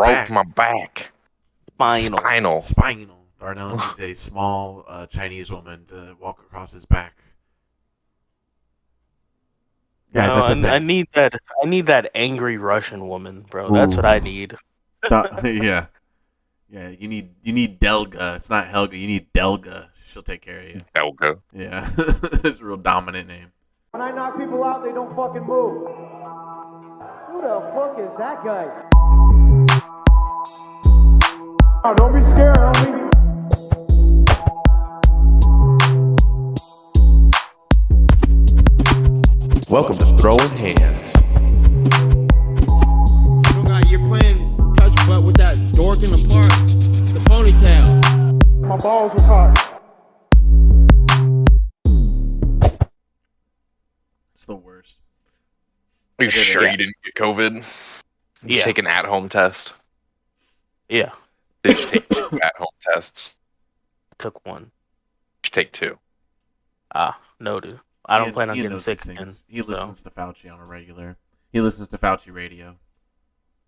Broke my back. Spinal. Darnell needs a small Chinese woman to walk across his back. Guys, No, that's the thing. I need that angry Russian woman, bro. That's what I need. Yeah. Yeah, you need Delga. It's not Helga. You need Delga. She'll take care of you. Helga. Yeah. It's a real dominant name. When I knock people out, they don't fucking move. Who the fuck is that guy? Oh, don't be scared, homie. Welcome to Throwing Hands. Oh God, you're playing touch butt with that dork in the park, the ponytail. My balls are hot. It's the worst. Are you sure you didn't get COVID? Did you take an at-home test? Yeah. Did you take 2 at-home tests? Took 1. Did you take 2? No, dude. I don't plan on getting sick again. He listens to Fauci on a regular. He listens to Fauci radio.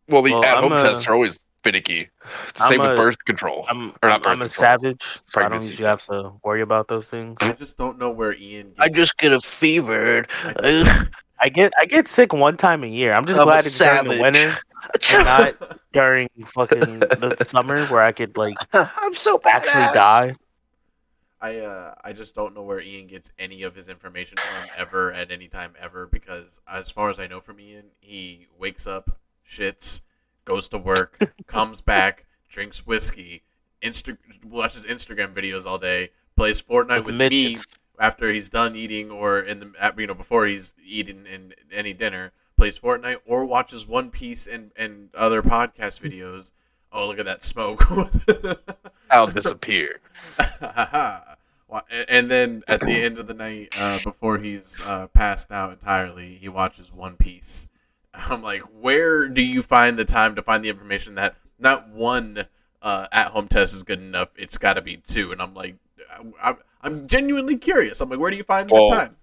Well, the at-home tests are always finicky. It's the same with birth control. I'm a savage, so I don't usually have to worry about those things. I just don't know where Ian gets... I just get a fever. I get sick one time a year. I'm just glad it's during the winter and not during fucking the summer where I could I'm so actually die. I just don't know where Ian gets any of his information from ever at any time ever, because as far as I know from Ian, he wakes up, shits, goes to work, comes back, drinks whiskey, watches Instagram videos all day, plays Fortnite with me after he's done eating or before he's eaten in any dinner, plays Fortnite or watches One Piece and other podcast videos. Oh, look at that smoke. I'll disappear. And then at the end of the night, before he's passed out entirely, he watches One Piece. I'm like, where do you find the time to find the information that not one at-home test is good enough? It's got to be 2. And I'm like, I'm genuinely curious. I'm like, where do you find the time?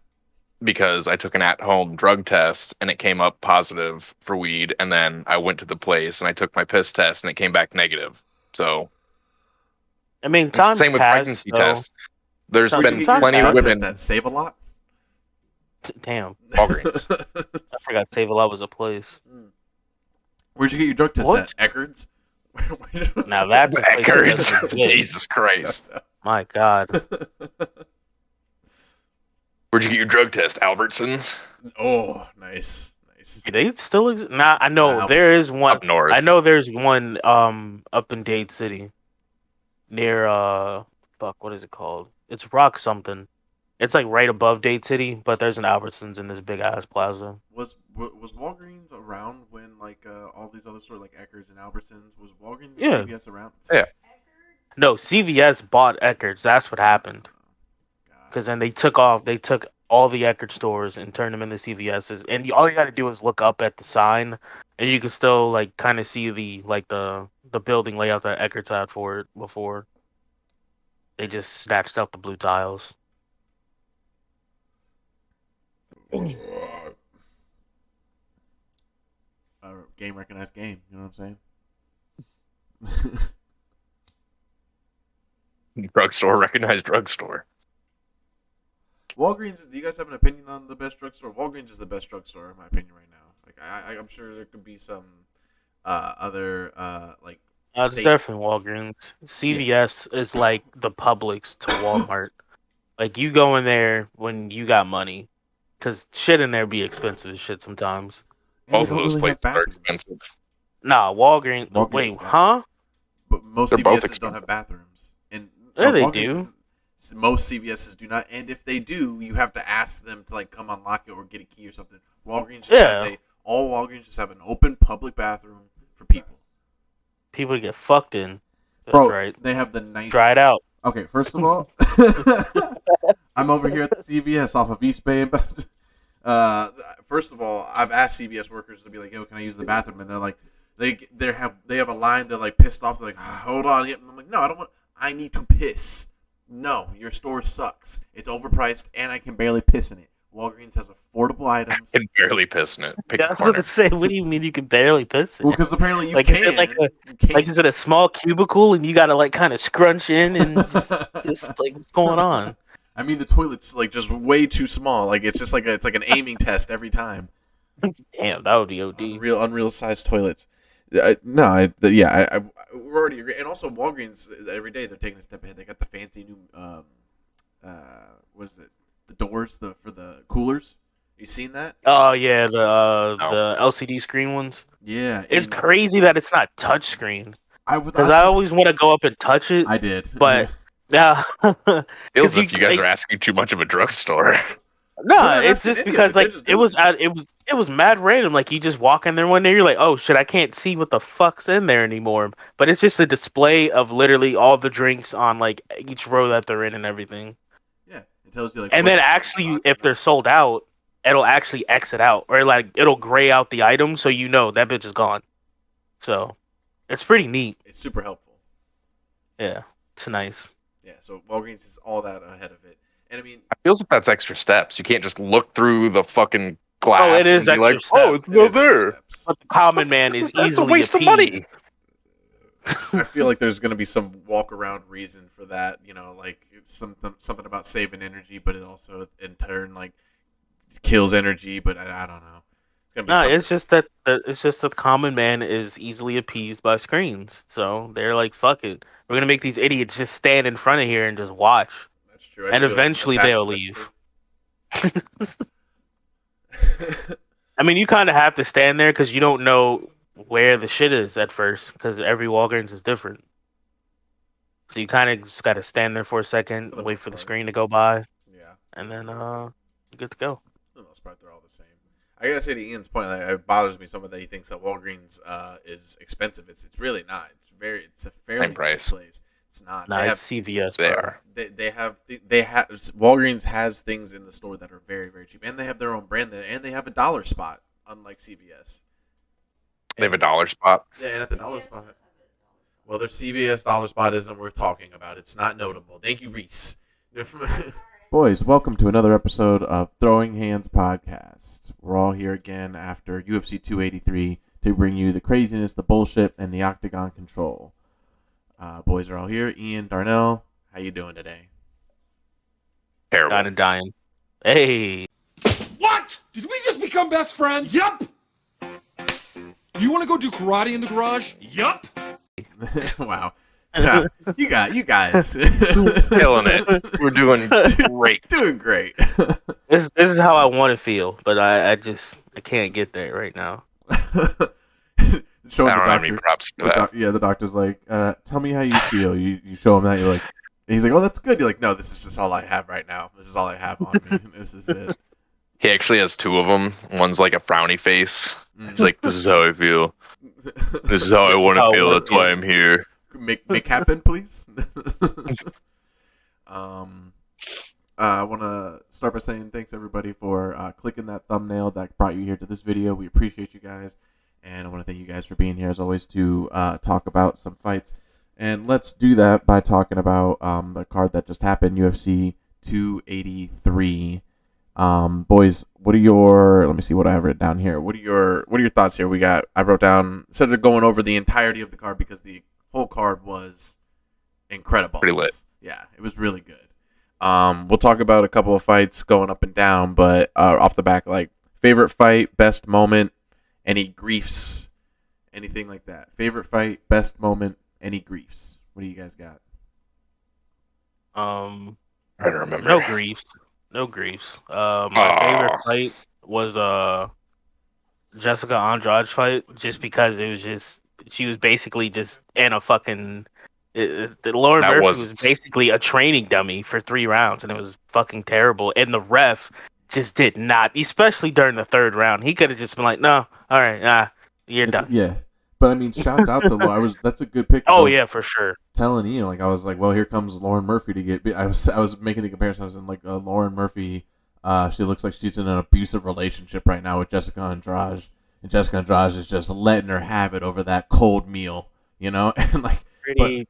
Because I took an at-home drug test and it came up positive for weed, and then I went to the place and I took my piss test and it came back negative. So, I mean, same with pregnancy tests. There's been plenty of women that Save a Lot. Damn, Walgreens. I forgot Save a Lot was a place. Where'd you get your drug test at? Eckerd's? Now that's a place Eckerd's. Jesus Christ. My God. Where'd you get your drug test? Albertsons? Oh, nice. Do they still exist? Nah, I know there is one up north. I know there's one up in Dade City near what is it called? It's Rock something. It's like right above Dade City, but there's an Albertsons in this big ass plaza. Was Walgreens around when all these other stores like Eckerd's and Albertsons? Was Walgreens and CVS around? Yeah. No, CVS bought Eckerd's. That's what happened. Because then they took all the Eckerd stores and turned them into CVS's, and all you got to do is look up at the sign, and you can still kind of see the building layout that Eckerd's had for it before. They just snatched up the blue tiles. Game recognized game. You know what I'm saying? Drugstore recognized drugstore. Walgreens. Do you guys have an opinion on the best drugstore? Walgreens is the best drugstore in my opinion right now. I'm sure there could be some other It's definitely Walgreens. CVS is like the Publix to Walmart. You go in there when you got money, because shit in there be expensive as shit sometimes. Both of those places are expensive. Nah, Walgreens. Wait, huh? But most CVS's don't have bathrooms. Yeah, they do. Most CVS's do not, and if they do, you have to ask them to come unlock it or get a key or something. Walgreens just has all Walgreens just have an open public bathroom for people. People get fucked in. That's Bro, right. They have the nice. Try it out. Okay, first of all, I'm over here at the CVS off of East Bay. First of all, I've asked CVS workers to be like, "Yo, can I use the bathroom?" And they're like, they have a line. They're pissed off. They're like, "Hold on." And I'm like, "No, I don't want. I need to piss." No, your store sucks. It's overpriced, and I can barely piss in it. Walgreens has affordable items. Can barely piss in it. Pick Yeah, a I was gonna corner. say, what do you mean you can barely piss it? Well, because apparently you Like, can. is it like a You can. like is it a small cubicle and you gotta like kind of scrunch in and just like what's going on? I mean, the toilet's like just way too small. Like it's just like it's like an aiming test every time. Damn, that would be OD. Unreal sized toilets. We're already agree. And also Walgreens every day they're taking a step ahead. They got the fancy new what is it? The doors for the coolers. You seen that? Oh yeah, No. the LCD screen ones. Yeah, It's and crazy that it's not touch screen because that's I what- always want to go up and touch it, I did, but yeah, Feels 'cause if you guys are asking too much of a drugstore. no, We're not it's asking just any of because it, they're like just it doing was it was mad random. Like you just walk in there one day, you're like, oh shit, I can't see what the fuck's in there anymore. But it's just a display of literally all the drinks on like each row that they're in and everything. yeah, it tells you like. And then what's actually, stock if and they're sold out, it'll actually exit out or like it'll gray out the item so you know that bitch is gone. So it's pretty neat. it's super helpful. Yeah, it's nice. Yeah, so Walgreens is all that ahead of it, and I mean, It feels like that's extra steps. You can't just look through the fucking glass Oh, it is and be like, extra oh, step. it's it not is extra there. steps. But the common man is That's a easily waste of appeased. money. I feel like there's going to be some walk around reason for that. You know, like it's something about saving energy, but it also in turn like kills energy. But I don't know. It's gonna be No, something. it's just that the common man is easily appeased by screens. So they're like, "Fuck it, we're gonna make these idiots just stand in front of here and just watch." That's true. I And didn't realize eventually that's they'll happening. leave. That's true. I mean, you kind of have to stand there because you don't know where the shit is at first because every Walgreens is different. So you kind of just got to stand there for a second, For the wait most for the part. screen to go by, Yeah, and then you're good to go. for the most part, they're all the same. I gotta say to Ian's point, like, it bothers me somewhat that he thinks that Walgreens is expensive. It's really not. It's a fairly Same price. cheap place. It's not. Nah, They have it's CVS. They bro. are. they have Walgreens has things in the store that are very very cheap, and they have their own brand there, and they have a dollar spot, unlike CVS. They have a dollar spot. Yeah, and at the dollar spot. Well, their CVS dollar spot isn't worth talking about. It's not notable. Thank you, Reese. Boys, welcome to another episode of Throwing Hands Podcast. We're all here again after UFC 283 to bring you the craziness, the bullshit, and the Octagon control. Boys are all here. Ian, Darnell, how you doing today? Terrible. Kind of dying. Hey, What? Did we just become best friends? Yup. Do you want to go do karate in the garage? Yup. Wow. Yeah, you guys. Killing it. We're doing great. Doing great. this is how I want to feel, but I can't get there right now. Show I the don't have any doctor. props for that. The doctor's like, tell me how you feel. You show him that. You're like, and he's like, oh, that's good. You're like, no, this is just all I have right now. This is all I have on me. This is it. He actually has two of them. One's like a frowny face. He's like, this is how I feel. This is how I want how to I feel. wanna That's why feel. I'm here. Make happen, please. I want to start by saying thanks everybody for clicking that thumbnail that brought you here to this video. We appreciate you guys, and I want to thank you guys for being here as always to talk about some fights. And let's do that by talking about the card that just happened, UFC 283. Boys, what are your? Let me see what I have written down here. What are your thoughts here? I wrote down instead of going over the entirety of the card because the whole card was incredible. Pretty lit. Yeah, it was really good. We'll talk about a couple of fights going up and down, but off the back, like favorite fight, best moment, any griefs, anything like that. Favorite fight, best moment, any griefs. What do you guys got? I don't remember. No griefs. No griefs. My favorite fight was Jessica Andrade's fight, just because it was just she was basically just in a fucking. Lauren That Murphy was- was basically a training dummy for 3 rounds, and it was fucking terrible. And the ref just did not, especially during the 3rd round. He could have just been like, "No, all right, you're done." Yeah, but I mean, shouts out to Lauren. That's a good pick. Oh yeah, for sure. Telling Ian, like I was like, well, here comes Lauren Murphy to get. I was making the comparison. I was in like Lauren Murphy. She looks like she's in an abusive relationship right now with Jessica Andrade, and Jessica Andrade is just letting her have it over that cold meal, you know, and like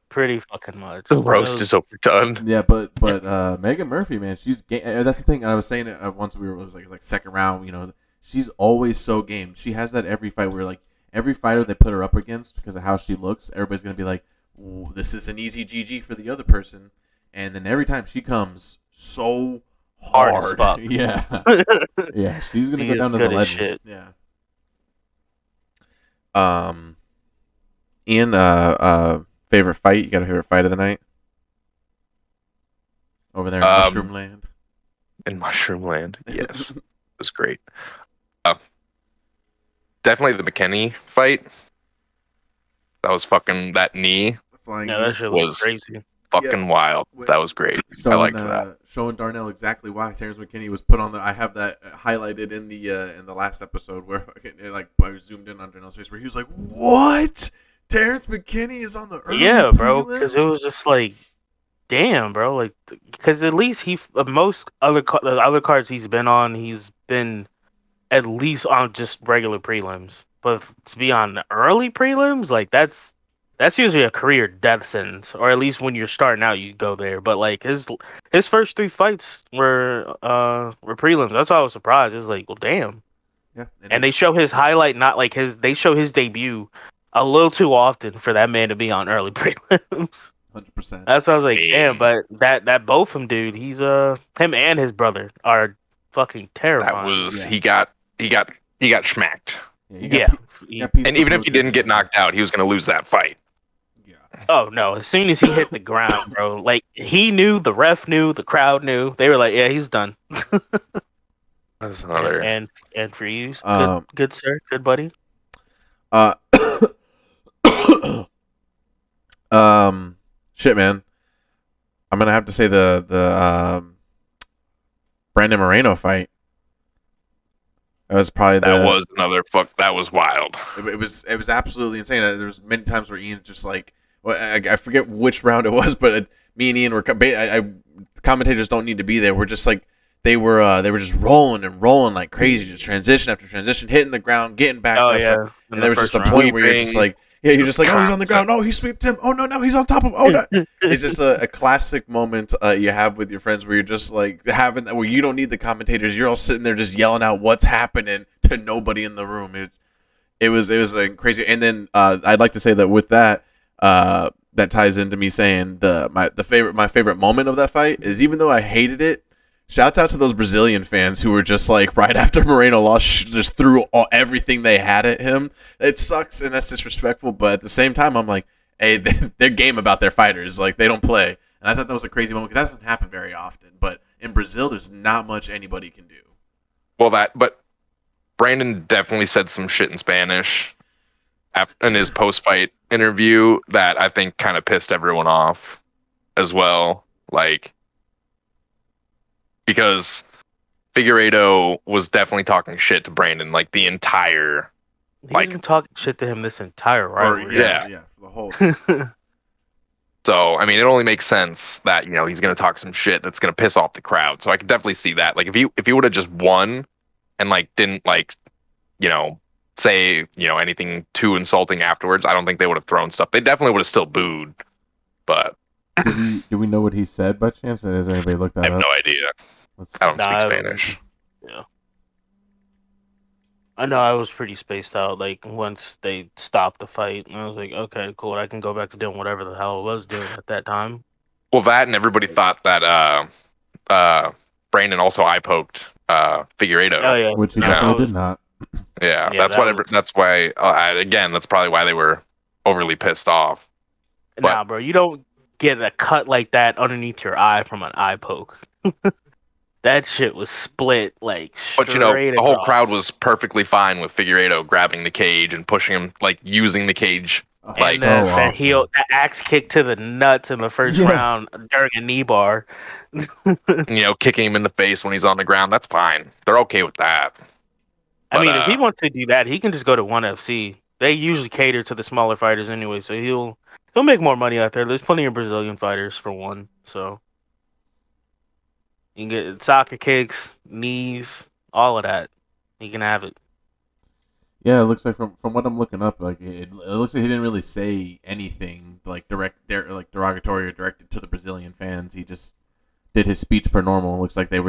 pretty fucking much. The roast is overdone. Yeah, but Megan Murphy, man, she's that's the thing. I was saying it once it was like second round. You know, she's always so game. She has that every fight where like every fighter they put her up against because of how she looks, everybody's gonna be like, this is an easy GG for the other person, and then every time she comes so Hard as fuck. yeah, yeah, she's gonna go down as a good as legend. shit. Yeah. Ian, favorite fight? You got a favorite fight of the night? Over there in Mushroom Land. In Mushroom Land, yes, it was great. Definitely the McKinney fight. That was fucking that knee Flying Yeah, that shit was crazy. fucking wild. That was great. I liked that. Showing Darnell exactly why Terrence McKinney was put on the. I have that highlighted in the last episode where I zoomed in on Darnell's face where he was like, "What? Terrence McKinney is on the early Yeah, bro, prelims?" because it was just like, damn, bro, like, because at least most other the other cards he's been on, he's been at least on just regular prelims. But to be on the early prelims, like that's usually a career death sentence, or at least when you're starting out, you go there. But like his first 3 fights were prelims. That's why I was surprised. It was like, well, damn. Yeah, And they show his highlight, not like they show his debut a little too often for that man to be on early prelims. 100%. That's why I was like, damn. But that Botham dude, he's him and his brother are fucking terrifying. That was he got schmacked. Yeah. And even if he didn't get knocked out, he was going to lose that fight. Yeah. Oh no! As soon as he hit the ground, bro, like he knew, the ref knew, the crowd knew. They were like, "Yeah, he's done." That's another. And for you, good sir, good buddy. Shit, man. I'm gonna have to say the Brandon Moreno fight. That was probably that was another fuck. That was wild. It was absolutely insane. There was many times where Ian just like, well, I forget which round it was, but me and Ian were. Commentators don't need to be there. We're just like they were just rolling and rolling like crazy, just transition after transition, hitting the ground, getting back. Oh up. yeah. And there was just a point where you're just like, yeah, you're just like, oh, he's on the ground. Oh, he sweeped him. Oh no, he's on top of him. Oh no. It's just a classic moment you have with your friends where you're just like having that where you don't need the commentators. You're all sitting there just yelling out what's happening to nobody in the room. It was crazy. And then I'd like to say that with that that ties into me saying my favorite moment of that fight is, even though I hated it, shouts out to those Brazilian fans who were just like, right after Moreno lost, just threw everything they had at him. It sucks and that's disrespectful, but at the same time, I'm like, hey, they're game about their fighters. Like, they don't play. And I thought that was a crazy moment because that doesn't happen very often. But in Brazil, there's not much anybody can do. Well, but Brandon definitely said some shit in Spanish in his post-fight interview that I think kind of pissed everyone off as well. Like, because Figueiredo was definitely talking shit to Brandon, like the entire. He's been talking shit to him this entire rivalry. Yeah, for the whole. So I mean, it only makes sense that he's gonna talk some shit that's gonna piss off the crowd. So I could definitely see that. Like if he would have just won, and like didn't say anything too insulting afterwards, I don't think they would have thrown stuff. They definitely would have still booed, but. Do we know what he said by chance? Has anybody looked that up? I have no idea. I don't speak Spanish. Yeah. I know I was pretty spaced out, like, once they stopped the fight. And I was like, okay, cool. I can go back to doing whatever the hell I was doing at that time. Well, that and everybody thought that Brandon also eye-poked Figueiredo. Oh, yeah. Which he definitely did not. Yeah, that's why, again, that's probably why they were overly pissed off. Nah, bro, you don't get a cut like that underneath your eye from an eye poke. That shit was split like straight. But the whole crowd was perfectly fine with Figueiredo grabbing the cage and pushing him, like using the cage, like that axe kick to the nuts in the first round during a knee bar. Kicking him in the face when he's on the ground. That's fine. They're okay with that. I mean, if he wants to do that, he can just go to ONE FC. They usually cater to the smaller fighters anyway, so he'll make more money out there. There's plenty of Brazilian fighters for one, so. You can get soccer kicks, knees, all of that. You can have it. Yeah, it looks like from what I'm looking up, like it looks like he didn't really say anything like derogatory or directed to the Brazilian fans. He just did his speech per normal. Looks like they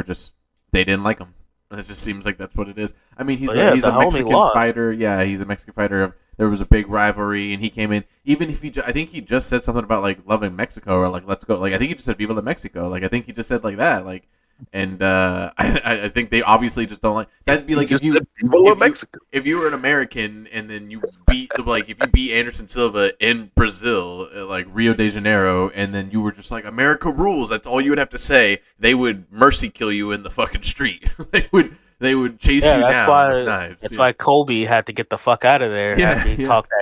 didn't like him. It just seems like that's what it is. I mean, he's But yeah, he's the a homie Mexican lost. fighter. Yeah, he's a Mexican fighter. There was a big rivalry, and he came in. Even if I think he just said something about like loving Mexico or like let's go. Like I think he just said Viva la Mexico. Like I think he just said like that. Like, and I think they obviously just don't like. That'd be like Just said Viva la Mexico. if you were an American and then you beat if you beat Anderson Silva in Brazil, like Rio de Janeiro, and then you were just like America rules. That's all you would have to say. They would mercy kill you in the fucking street. They would chase you down with knives. That's why Kobe had to get the fuck out of there. Yeah, after he yeah. talked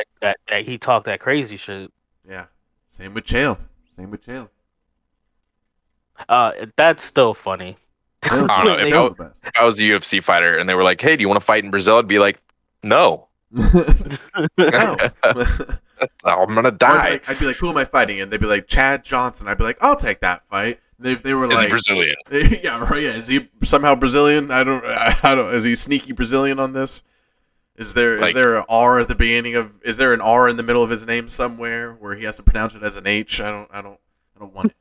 he talked that crazy shit. Yeah. Same with Chael. That's still funny. Chael's I don't know, They- the best. If I was a UFC fighter and they were like, "Hey, do you want to fight in Brazil?" I'd be like, "No, No. I'm gonna die." I'd be like, who am I fighting? And they'd be like, Chad Johnson. I'd be like, I'll take that fight. And if they were Is he like, Brazilian? yeah, right. Yeah, is he somehow Brazilian? I don't. Is he sneaky Brazilian on this? Is there an R at the beginning of? Is there an R in the middle of his name somewhere where he has to pronounce it as an H? I don't want it.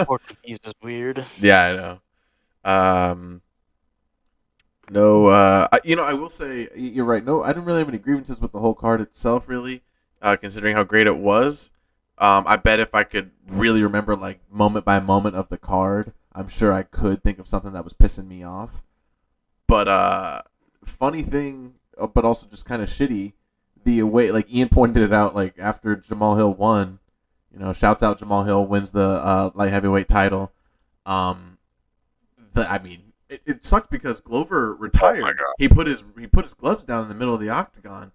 Portuguese is weird. Yeah, I know. No, I will say you're right. No, I didn't really have any grievances with the whole card itself, really, considering how great it was. I bet if I could really remember like moment by moment of the card, I'm sure I could think of something that was pissing me off. But funny thing, but also just kind of shitty. The way, like Ian pointed it out, like after Jamal Hill won, shouts out Jamal Hill wins the light heavyweight title. It sucked because Glover retired. Oh my God. He put his gloves down in the middle of the octagon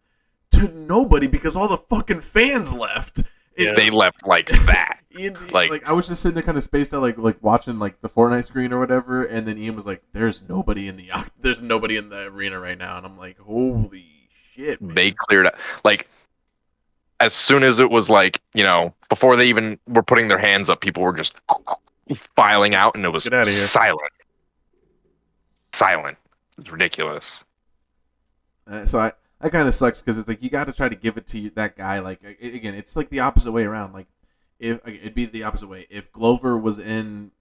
to nobody because all the fucking fans left. They left like that. Ian, Like- I was just sitting there kind of spaced out, like watching like the Fortnite screen or whatever, and then Ian was like, "There's nobody in the arena right now," and I'm like, "Holy shit!" Man. They cleared out like as soon as it was like before they even were putting their hands up, people were just filing out, and it was Get outta here. silent. It's ridiculous. So that kind of sucks because it's like you got to try to give it to that guy. Like again, it's like the opposite way around. Like it'd be the opposite way. If Glover was in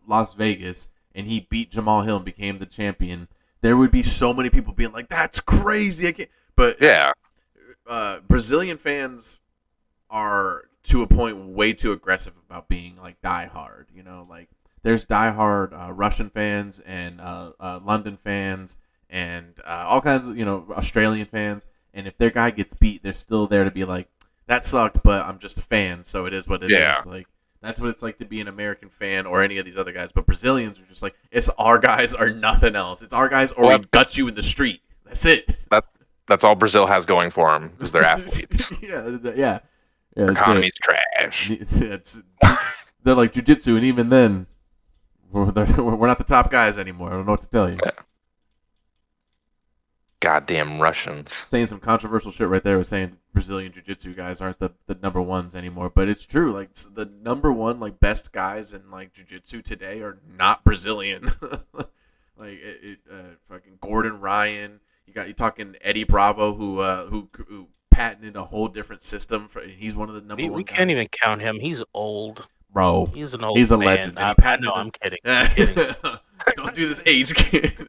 Las Vegas and he beat Jamal Hill and became the champion, there would be so many people being like, "That's crazy!" I can't. But Yeah. Brazilian fans are to a point way too aggressive about being like diehard. Like there's diehard Russian fans and London fans and all kinds of Australian fans. And if their guy gets beat, they're still there to be like, that sucked, but I'm just a fan, so it is what it is. Like that's what it's like to be an American fan or any of these other guys. But Brazilians are just like, it's our guys or nothing else. It's our guys or we gut you in the street. That's it. That's all Brazil has going for them is their athletes. yeah. Their economy's trash. They're like jiu-jitsu, and even then, we're not the top guys anymore. I don't know what to tell you. Yeah. Goddamn Russians. Saying some controversial shit right there was saying Brazilian jiu-jitsu guys aren't the number ones anymore, but it's true. Like the number one like best guys in like jiu-jitsu today are not Brazilian. Like fucking Gordon Ryan. You talking Eddie Bravo who patented a whole different system he's one of the number one. We guys. can't even count him. He's old. Bro. He's an old. He's a man. legend. And he I patented know. it. I'm kidding. I'm kidding. Don't do this age game.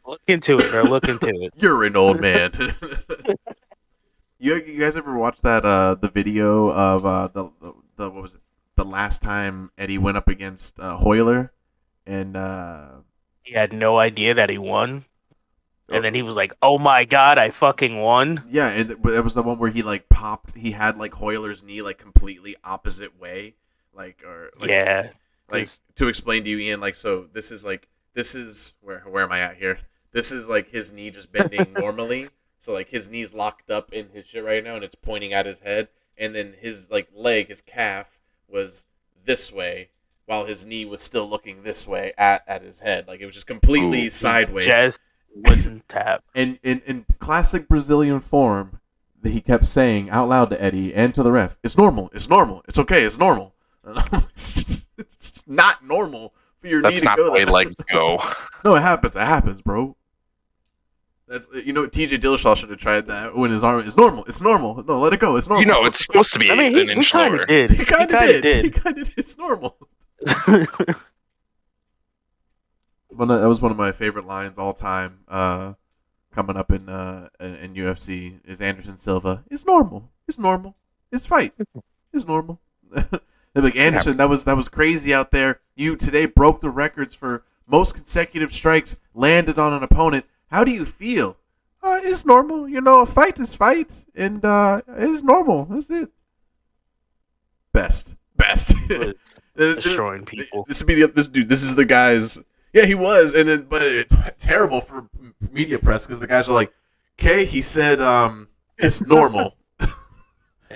Look into it, bro. Look into it. You're an old man. You guys ever watch that the video of the what was it? The last time Eddie went up against Hoyler, and He had no idea that he won, and then he was like, "Oh my god, I fucking won!" yeah, and it was the one where he like popped. He had like Hoyler's knee like completely opposite way, Yeah. Like to explain to you, Ian. Like so, this is where am I at here? This is like his knee just bending normally. So like his knee's locked up in his shit right now, and it's pointing at his head. And then his like leg, his calf, was this way, while his knee was still looking this way at his head. Like it was just completely sideways. Just wouldn't tap. And in classic Brazilian form, he kept saying out loud to Eddie and to the ref, "It's normal. It's normal. It's okay. It's normal." It's not normal for your knee That's to not go the way there. legs go. No, it happens. It happens, bro. That's TJ Dillashaw should have tried that when his arm is normal. It's normal. No, let it go. It's normal. You know, it's supposed to be I mean, an he inch kind lower. of did. He kind of did. He did. kind of did. It's normal. That was one of my favorite lines all time. Coming up in UFC is Anderson Silva. It's normal. It's normal. It's fight. It's normal. They're like, Anderson, that was crazy out there. You today broke the records for most consecutive strikes landed on an opponent. How do you feel? It's normal. A fight is fight, and it's normal. That's it. Best. Destroying people. This would be this dude. This is the guy's. Yeah, he was, and then terrible for media press because the guys are like, "Okay," he said, "It's normal."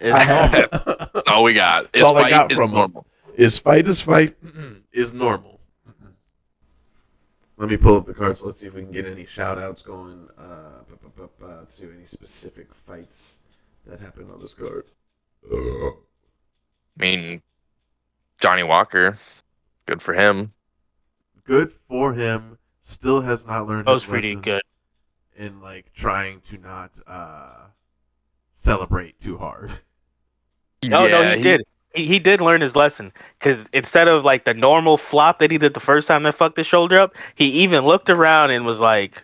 That's all we got. Is all I fight got is from him. normal. Is fight is normal. Let me pull up the cards. Let's see if we can get any shout outs going to any specific fights that happened on this card. I mean, Johnny Walker, good for him. Good for him. Still has not learned That his was pretty lesson good. in trying to not celebrate too hard. No, he did. He did learn his lesson because instead of the normal flop that he did the first time that fucked his shoulder up, he even looked around and was like,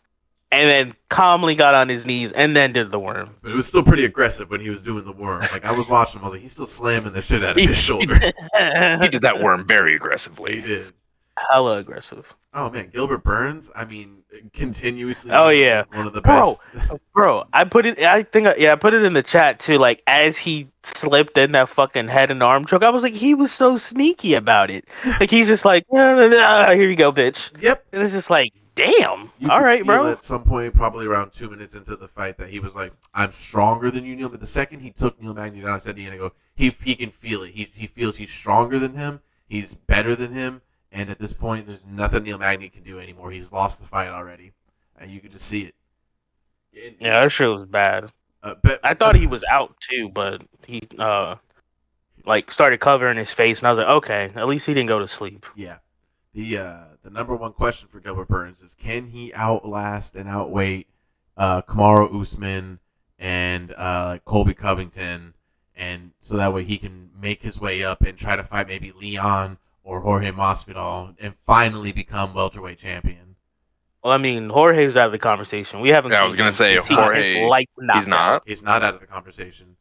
and then calmly got on his knees and then did the worm. But it was still pretty aggressive when he was doing the worm. I was watching him, I was like, he's still slamming the shit out of his shoulder. He did that worm very He aggressively. did. Hella aggressive. Oh man, Gilbert Burns. I mean, continuously. Oh yeah, one of the best. Bro, I put it. I put it in the chat too. As he slipped in that fucking head and arm choke, I was like, he was so sneaky about it. He's just like, here you go, bitch. Yep. And it's just like, damn. You All could right, feel bro. At some point, probably around 2 minutes into the fight, that he was like, "I'm stronger than you, Neil." But the second he took Neil Magny down, I said to Ian, he can feel it. He feels he's stronger than him. He's better than him. And at this point, there's nothing Neil Magny can do anymore. He's lost the fight already, and you could just see it. Yeah, that shit was bad. I thought he was out too, but he started covering his face, and I was like, okay, at least he didn't go to sleep. Yeah. The number one question for Gilbert Burns is, can he outlast and outweight Kamaru Usman and Colby Covington, and so that way he can make his way up and try to fight maybe Leon or Jorge Masvidal and finally become welterweight champion. Well, I mean, Jorge's out of the conversation. We haven't. Yeah, I was gonna say Jorge. He's not. He's not out of the conversation.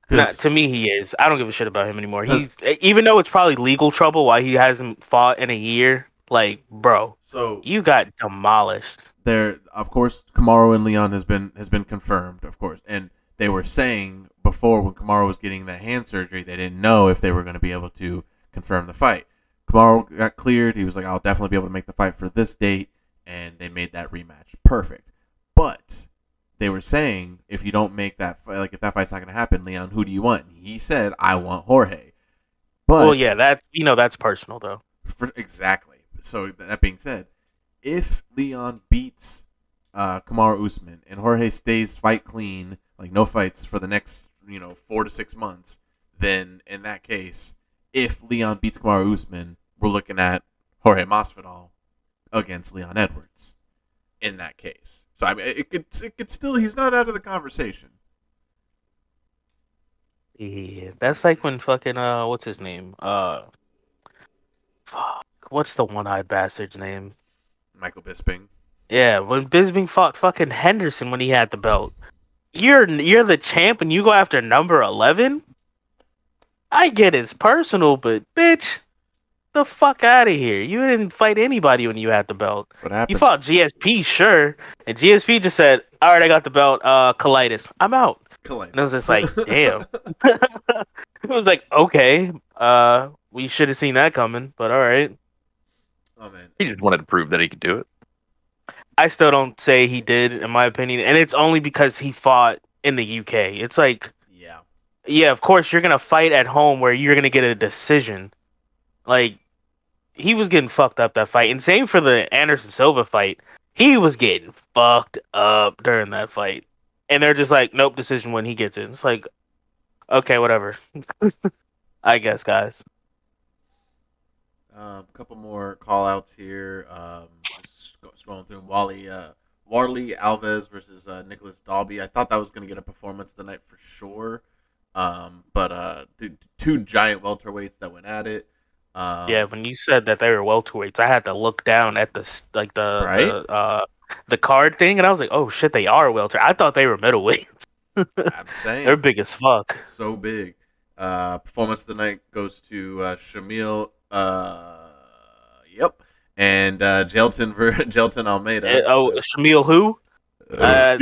To me, he is. I don't give a shit about him anymore. Even though it's probably legal trouble why he hasn't fought in a year. Bro, so you got demolished. There, of course, Kamaru and Leon has been confirmed, of course, and they were saying before when Kamaru was getting that hand surgery, they didn't know if they were going to be able to confirm the fight. Kamaru got cleared. He was like, I'll definitely be able to make the fight for this date, and they made that rematch. Perfect. But they were saying, if you don't make that fight, if that fight's not going to happen, Leon, who do you want? And he said, I want Jorge. But well, yeah, that's personal, though. Exactly. So that being said, if Leon beats Kamaru Usman and Jorge stays fight clean, no fights for the next 4 to 6 months, then in that case, if Leon beats Kamaru Usman, we're looking at Jorge Masvidal against Leon Edwards. In that case, so I mean, it could still, he's not out of the conversation. Yeah, that's like when fucking what's his name? Fuck, what's the one-eyed bastard's name? Michael Bisping. Yeah, when Bisping fought fucking Henderson when he had the belt. You're the champ and you go after number 11? I get it's personal, but bitch, the fuck out of here. You didn't fight anybody when you had the belt. What happened? You fought GSP, sure. And GSP just said, all right, I got the belt, colitis. I'm out. Colitis. And I was just like, damn. It was like, okay, we should have seen that coming, but all right. Oh, man. He just wanted to prove that he could do it. I still don't say he did, in my opinion. And it's only because he fought in the UK. It's like, yeah, of course, you're going to fight at home where you're going to get a decision. He was getting fucked up that fight. And same for the Anderson Silva fight. He was getting fucked up during that fight. And they're just like, nope, decision when he gets it. It's like, okay, whatever. I guess, guys. A couple more call outs here. Just scrolling through. Warley Alves versus Nicholas Dalby. I thought that was going to get a performance tonight for sure. But two giant welterweights that went at it. Yeah, when you said that they were welterweights, I had to look down at Right? the card thing, and I was like, oh shit, they are welter. I thought they were middleweights. I'm They're saying big as fuck. so big. Performance of the night goes to Shamil. Yep. And Jelton Almeida. Oh, So- Shamil who? you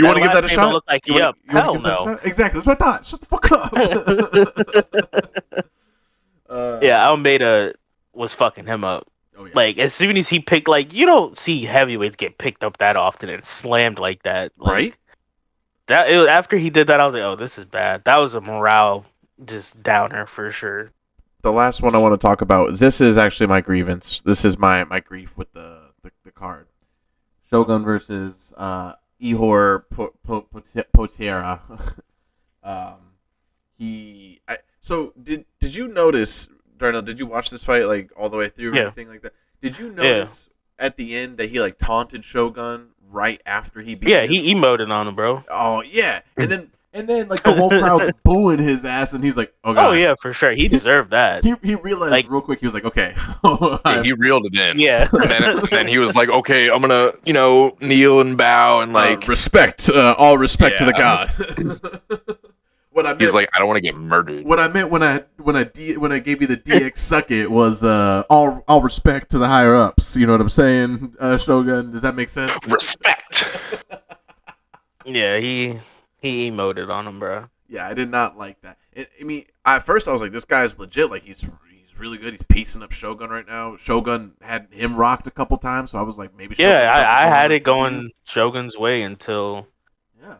want to give that a last name shot? looked like, You wanna- yep. you wanna Hell give that a no. shot? Exactly. That's what I thought. Shut the fuck up. Yeah, Almeida was fucking him up. Oh yeah. Like, as soon as he picked, like, you don't see heavyweights get picked up that often and slammed like that. Like, Right? After he did that, I was like, oh, this is bad. That was a morale just downer for sure. The last one I want to talk about. This is actually my grievance. This is my grief with the card. Shogun versus Ihor Potera. So did you notice, Darnell? Did you watch this fight like all the way through and Yeah. everything like that? Did you notice at the end that he like taunted Shogun right after he beat Yeah, him? he emoted on him, bro. Oh yeah, and then like the whole crowd's booing his ass, and he's like, "Oh god." Oh yeah, for sure. He deserved that. He realized Like- real quick. He was like, "Okay." Yeah, he reeled it in. Yeah. And then he was like, okay, I'm gonna, kneel and bow and like. respect, all respect to the Yeah. god. What I He's meant, like, I don't want to get murdered. what I meant when I gave you the DX suck it was all respect to the higher ups. You know what I'm saying, Shogun? Does that make sense? Respect. Yeah, he emoted on him, bro. Yeah, I did not like that. I mean, at first I was like, this guy's legit. Like he's really good. He's piecing up Shogun right now. Shogun had him rocked a couple times, so I was like, maybe. Yeah, Shogun's I had something it going Shogun's way until Yeah.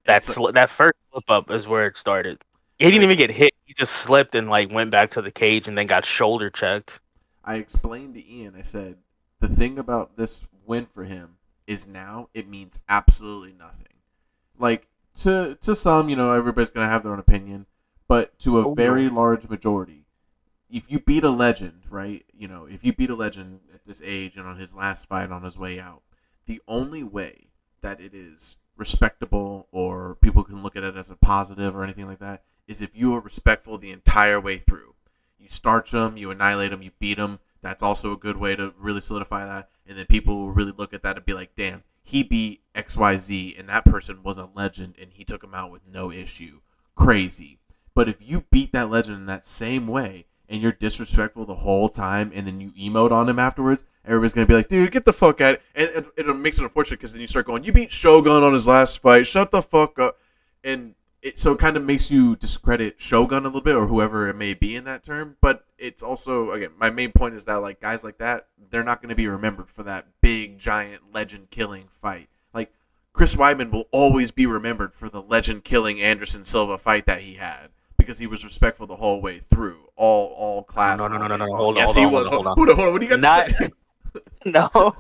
that first slip up is where it started. He didn't even get hit. He just slipped and like went back to the cage and then got shoulder checked. I explained to Ian, I said, the thing about this win for him is now it means absolutely nothing. Like, to some, everybody's going to have their own opinion, but to a very large majority, if you beat a legend, right, if you beat a legend at this age and on his last fight on his way out, the only way that it is respectable or people can look at it as a positive or anything like that is if you are respectful the entire way through. You starch them, you annihilate them, you beat them. That's also a good way to really solidify that. And then people will really look at that and be like, damn, he beat XYZ and that person was a legend and he took him out with no issue. Crazy. But if you beat that legend in that same way and you're disrespectful the whole time and then you emote on him afterwards, everybody's going to be like, dude, get the fuck out. And it makes it unfortunate because then you start going, you beat Shogun on his last fight. Shut the fuck up. And so it kind of makes you discredit Shogun a little bit or whoever it may be in that term. But it's also, again, my main point is that like guys like that, they're not going to be remembered for that big, giant, legend-killing fight. Like, Chris Weidman will always be remembered for the legend-killing Anderson Silva fight that he had because he was respectful the whole way through, all class. No. Hold on. Hold on. What do you got to say? No,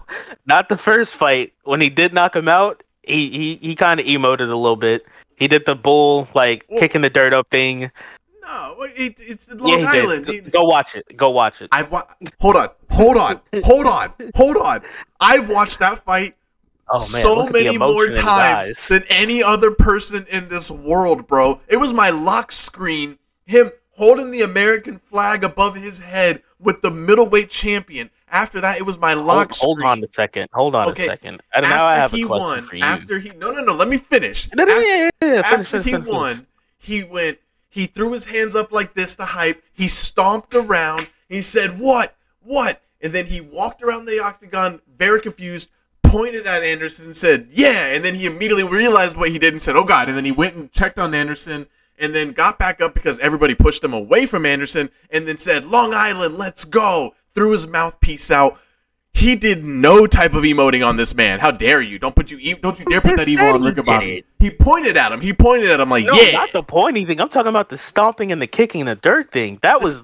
not the first fight. When he did knock him out, he kind of emoted a little bit. He did the bull, like, kicking the dirt up thing. No, it's Long Island. Did. Go watch it. Hold on. I've watched that fight so many more times than any other person in this world, bro. It was my lock screen, him holding the American flag above his head with the middleweight champion. After that, it was my lock screen. Hold on a second. And now I have a question for you. No, let me finish. After he won, he threw his hands up like this to hype. He stomped around. He said, "What? What?" And then he walked around the octagon very confused, pointed at Anderson and said, "Yeah." And then he immediately realized what he did and said, "Oh God." And then he went and checked on Anderson and then got back up because everybody pushed him away from Anderson and then said, "Long Island, let's go." Threw his mouthpiece out. He did no type of emoting on this man. How dare you? Don't you dare put that evil on Rick Bobby. He pointed at him. Like, no, yeah. Not the pointing thing. I'm talking about the stomping and the kicking and the dirt thing. That's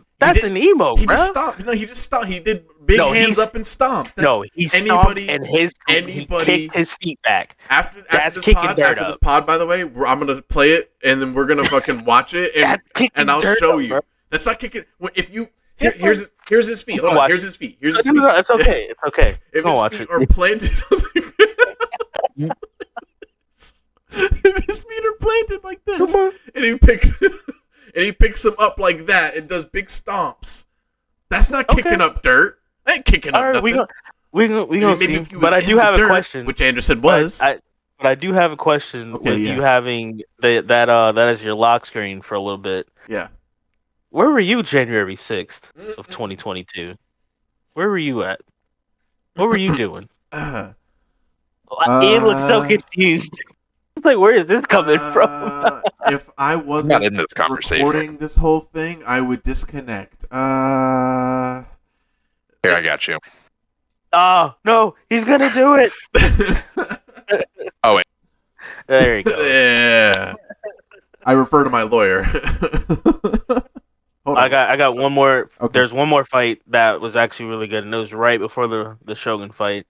an emo, bro. He just stomped. No, he just stomped. He did big hands up and stomped. He stomped and he kicked his feet back. After this pod, by the way, I'm gonna play it and then we're gonna fucking watch it and I'll show you. Bro. That's not kicking. If you here's his feet. Hold on. Here's his feet. No, it's okay. It's okay. If his feet are planted. his feet are planted like this, Come on. and he picks him up like that and does big stomps. That's not kicking Okay. up dirt. I ain't kicking up All right, nothing. we gonna Maybe see. if he was But I in do the have a dirt, question. which Anderson But was. I do have a question Okay, with yeah. you having that as your lock screen for a little bit. Yeah. Where were you January 6th of 2022? Where were you at? What were you doing? Ian looks so confused. He's like, where is this coming from? If I I'm not wasn't in this conversation. recording this whole thing, I would disconnect. Here, I got you. Oh, no, he's gonna do it. Oh, wait. There he goes. Yeah. I refer to my lawyer. Hold on. I got one more. Okay. There's one more fight that was actually really good, and it was right before the Shogun fight.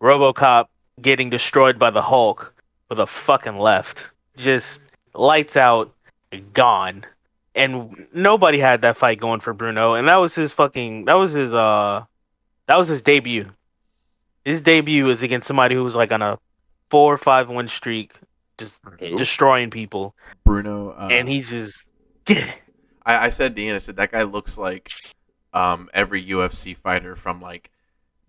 RoboCop getting destroyed by the Hulk with a fucking left, just lights out, gone, and nobody had that fight going for Bruno, and that was his debut. His debut was against somebody who was like on a 4 or 5 win streak, just destroying people, Bruno. and he's just. I said to Ian, I said that guy looks like every UFC fighter from like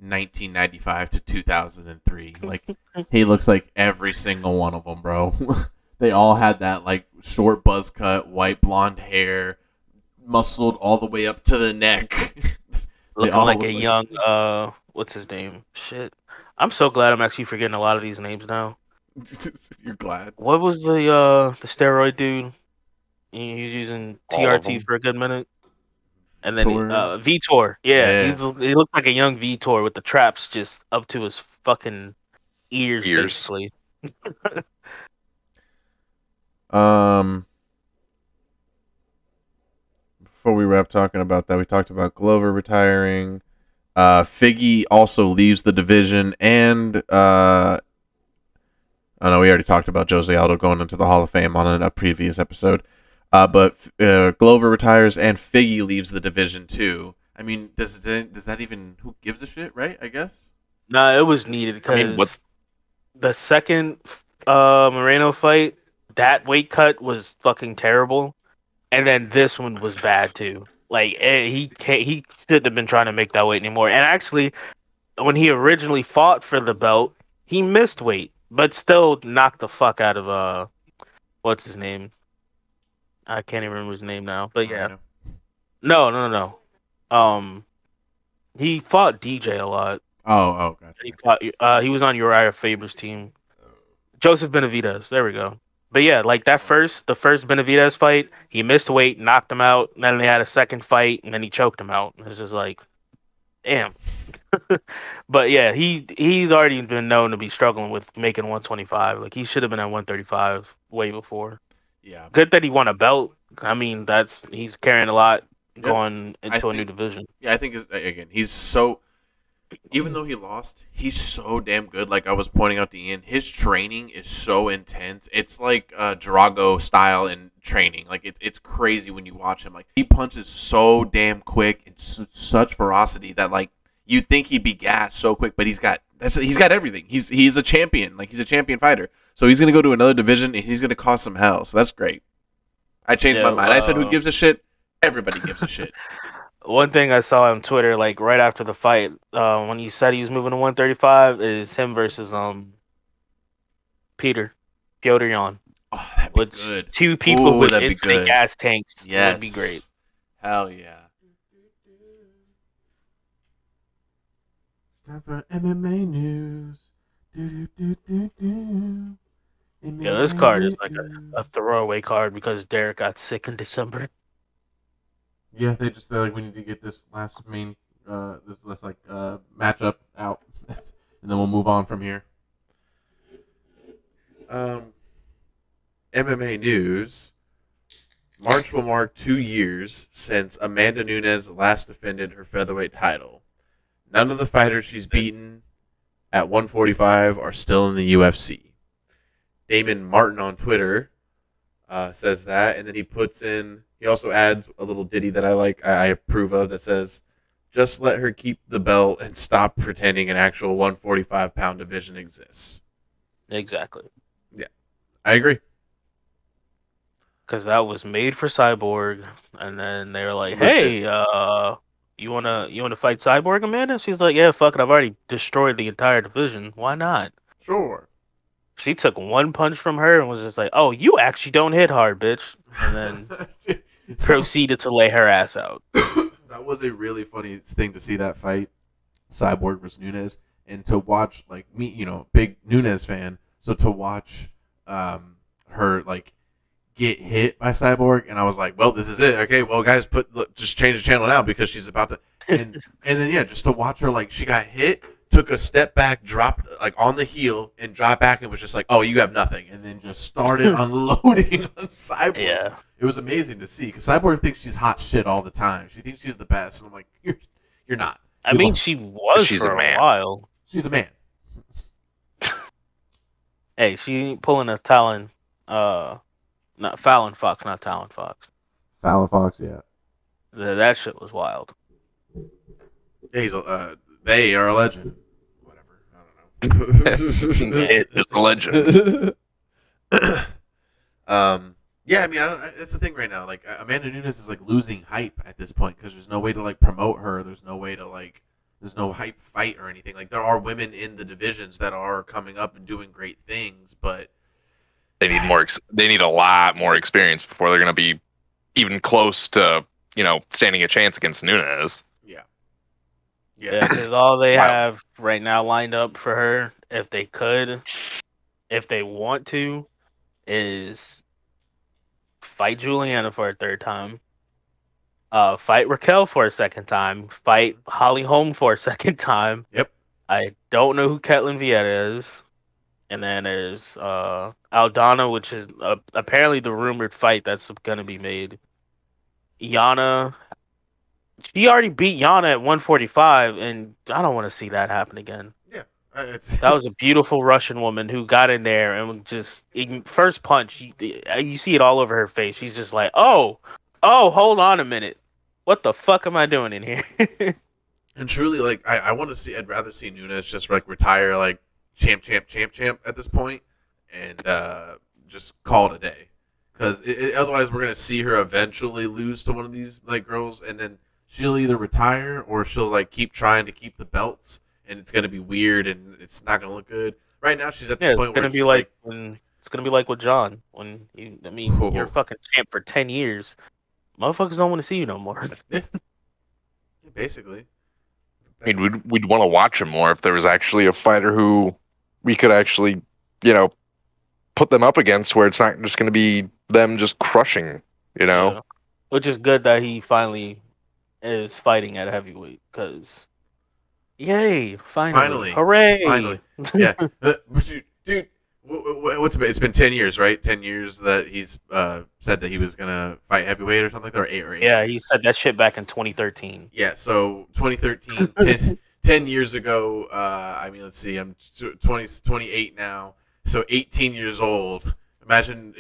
1995 to 2003. Like he looks like every single one of them, bro. They all had that like short buzz cut, white blonde hair, muscled all the way up to the neck. Looking like a young what's his name? Shit. I'm so glad I'm actually forgetting a lot of these names now. You're glad. What was the steroid dude? He was using All of TRT them. for a good minute. And then Vitor. Vitor. Yeah. Yeah. He looked like a young Vitor with the traps just up to his fucking ears. Basically. Before we wrap talking about that, we talked about Glover retiring. Figgy also leaves the division, and I know we already talked about Jose Aldo going into the Hall of Fame on a previous episode. But Glover retires, and Figgy leaves the division too. I mean, does that even, who gives a shit, right? I guess. No, it was needed because I mean, what's the second Moreno fight, that weight cut was fucking terrible, and then this one was bad too. Like he shouldn't have been trying to make that weight anymore. And actually, when he originally fought for the belt, he missed weight, but still knocked the fuck out of what's his name? I can't even remember his name now. But yeah, no. He fought DJ a lot. Oh, gotcha. He was on Uriah Faber's team. Joseph Benavidez. There we go. But yeah, like the first Benavidez fight, he missed weight, knocked him out, and then they had a second fight, and then he choked him out. It's just like, damn. But yeah, he's already been known to be struggling with making 125. Like he should have been at 135 way before. Yeah. Good that he won a belt. I mean, he's carrying a lot Yep. going into a new think- division. Yeah, I think he's so. Even though he lost, he's so damn good. Like I was pointing out to Ian, his training is so intense. It's like Drago style in training. Like it's crazy when you watch him. Like he punches so damn quick and such ferocity that like you think he'd be gassed so quick, but he's got everything. He's a champion. Like he's a champion fighter. So he's gonna go to another division and he's gonna cause some hell. So that's great. I changed my mind. I said, who gives a shit? Everybody gives a shit. One thing I saw on Twitter, like right after the fight, when he said he was moving to 135, is him versus Piotr Yan. Oh, that'd be Which good. two people Ooh, with that'd be instant good. gas tanks Yes. would be great. Hell yeah. It's time for MMA news. Yeah, this card is like a throwaway card because Derek got sick in December. Yeah, they're like, we need to get this last main this matchup out, and then we'll move on from here. MMA news. March will mark 2 years since Amanda Nunes last defended her featherweight title. None of the fighters she's beaten at 145 are still in the UFC. Damon Martin on Twitter says that, and then he also adds a little ditty that I approve of, that says, "Just let her keep the belt and stop pretending an actual 145-pound division exists." Exactly. I agree. because that was made for Cyborg, and then they were like, Legit. "Hey, you wanna fight Cyborg, Amanda?" She's like, "Yeah, fuck it, I've already destroyed the entire division. Why not?" Sure. She took one punch from her and was just like, "Oh, you actually don't hit hard, bitch," and then proceeded to lay her ass out. That was a really funny thing to see that fight, Cyborg versus Nunes, and to watch like me, big Nunes fan. So to watch her like get hit by Cyborg, and I was like, well, this is it. Okay, well, guys, just change the channel now because she's about to. And then yeah, just to watch her like she got hit, took a step back, dropped like on the heel, and dropped back, and was just like, oh, you have nothing, and then just started unloading on Cyborg. Yeah. It was amazing to see because Cyborg thinks she's hot shit all the time. She thinks she's the best, and I'm like, you're not. I mean, she was She's for a man. while. She's a man. Hey, she ain't pulling a Talon, not Fallon Fox, not Talon Fox. Fallon Fox, yeah. That shit was wild. Yeah, they are a legend. Whatever. I don't know. Just a legend. Yeah, I mean, that's the thing right now. Like, Amanda Nunes is like losing hype at this point because there's no way to like promote her. There's no way to like, there's no hype fight or anything. Like, there are women in the divisions that are coming up and doing great things, but They need more. They need a lot more experience before they're going to be even close to standing a chance against Nunes. yeah, Yeah, because all they Wow. have right now lined up for her, if they want to, is fight Juliana for a third time, fight Raquel for a second time, fight Holly Holm for a second time. Yep. I don't know who Ketlin Vieira is. And then there's Aldana, which is apparently the rumored fight that's going to be made. Yana, she already beat Yana at 145, and I don't want to see that happen again. Yeah, That was a beautiful Russian woman who got in there and just first punch. You see it all over her face. She's just like, oh, hold on a minute. What the fuck am I doing in here? and truly, like, I want to see. I'd rather see Nunes just like retire, like champ at this point, and just call it a day. Because otherwise, we're gonna see her eventually lose to one of these like girls, and then she'll either retire or she'll like keep trying to keep the belts, and it's gonna be weird and it's not gonna look good. Right now, she's at this Yeah, point it's where gonna be she's like when it's gonna be like with John when you're fucking champ for 10 years. Motherfuckers don't want to see you no more. basically. I mean, we'd want to watch him more if there was actually a fighter who we could actually, put them up against, where it's not just going to be them just crushing. Yeah. Which is good that he finally is fighting at heavyweight, because yay, finally. Hooray! Finally. Yeah. Dude, it's been 10 years, right? 10 years that he's said that he was going to fight heavyweight or something like that, or 8 Yeah, years. he said that shit back in 2013. Yeah, so 2013, 10 years ago, let's see, I'm 28 now, so 18 years old. Imagine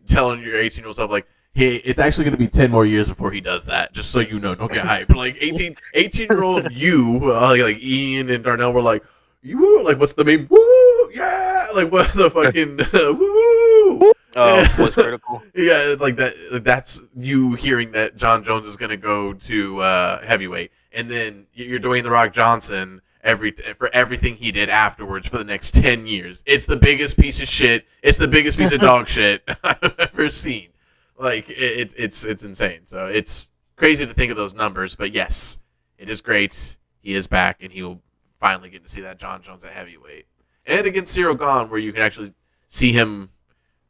telling your 18-year-old self, like, hey, it's actually going to be 10 more years before he does that, just so you know, don't get hyped. Like, 18-year-old you, like Ian and Darnell were like, you, like, what's the meme? Woo, yeah, like, what the fucking, woo. Oh, was critical. Yeah, like that. That's you hearing that John Jones is going to go to heavyweight, and then you're Dwayne the Rock Johnson for everything he did afterwards for the next 10 years. It's the biggest piece of shit. It's the biggest piece of dog shit I've ever seen. Like it's insane. So it's crazy to think of those numbers, but yes, it is great. He is back, and he will finally get to see that John Jones at heavyweight, and against Cyril Gahn, where you can actually see him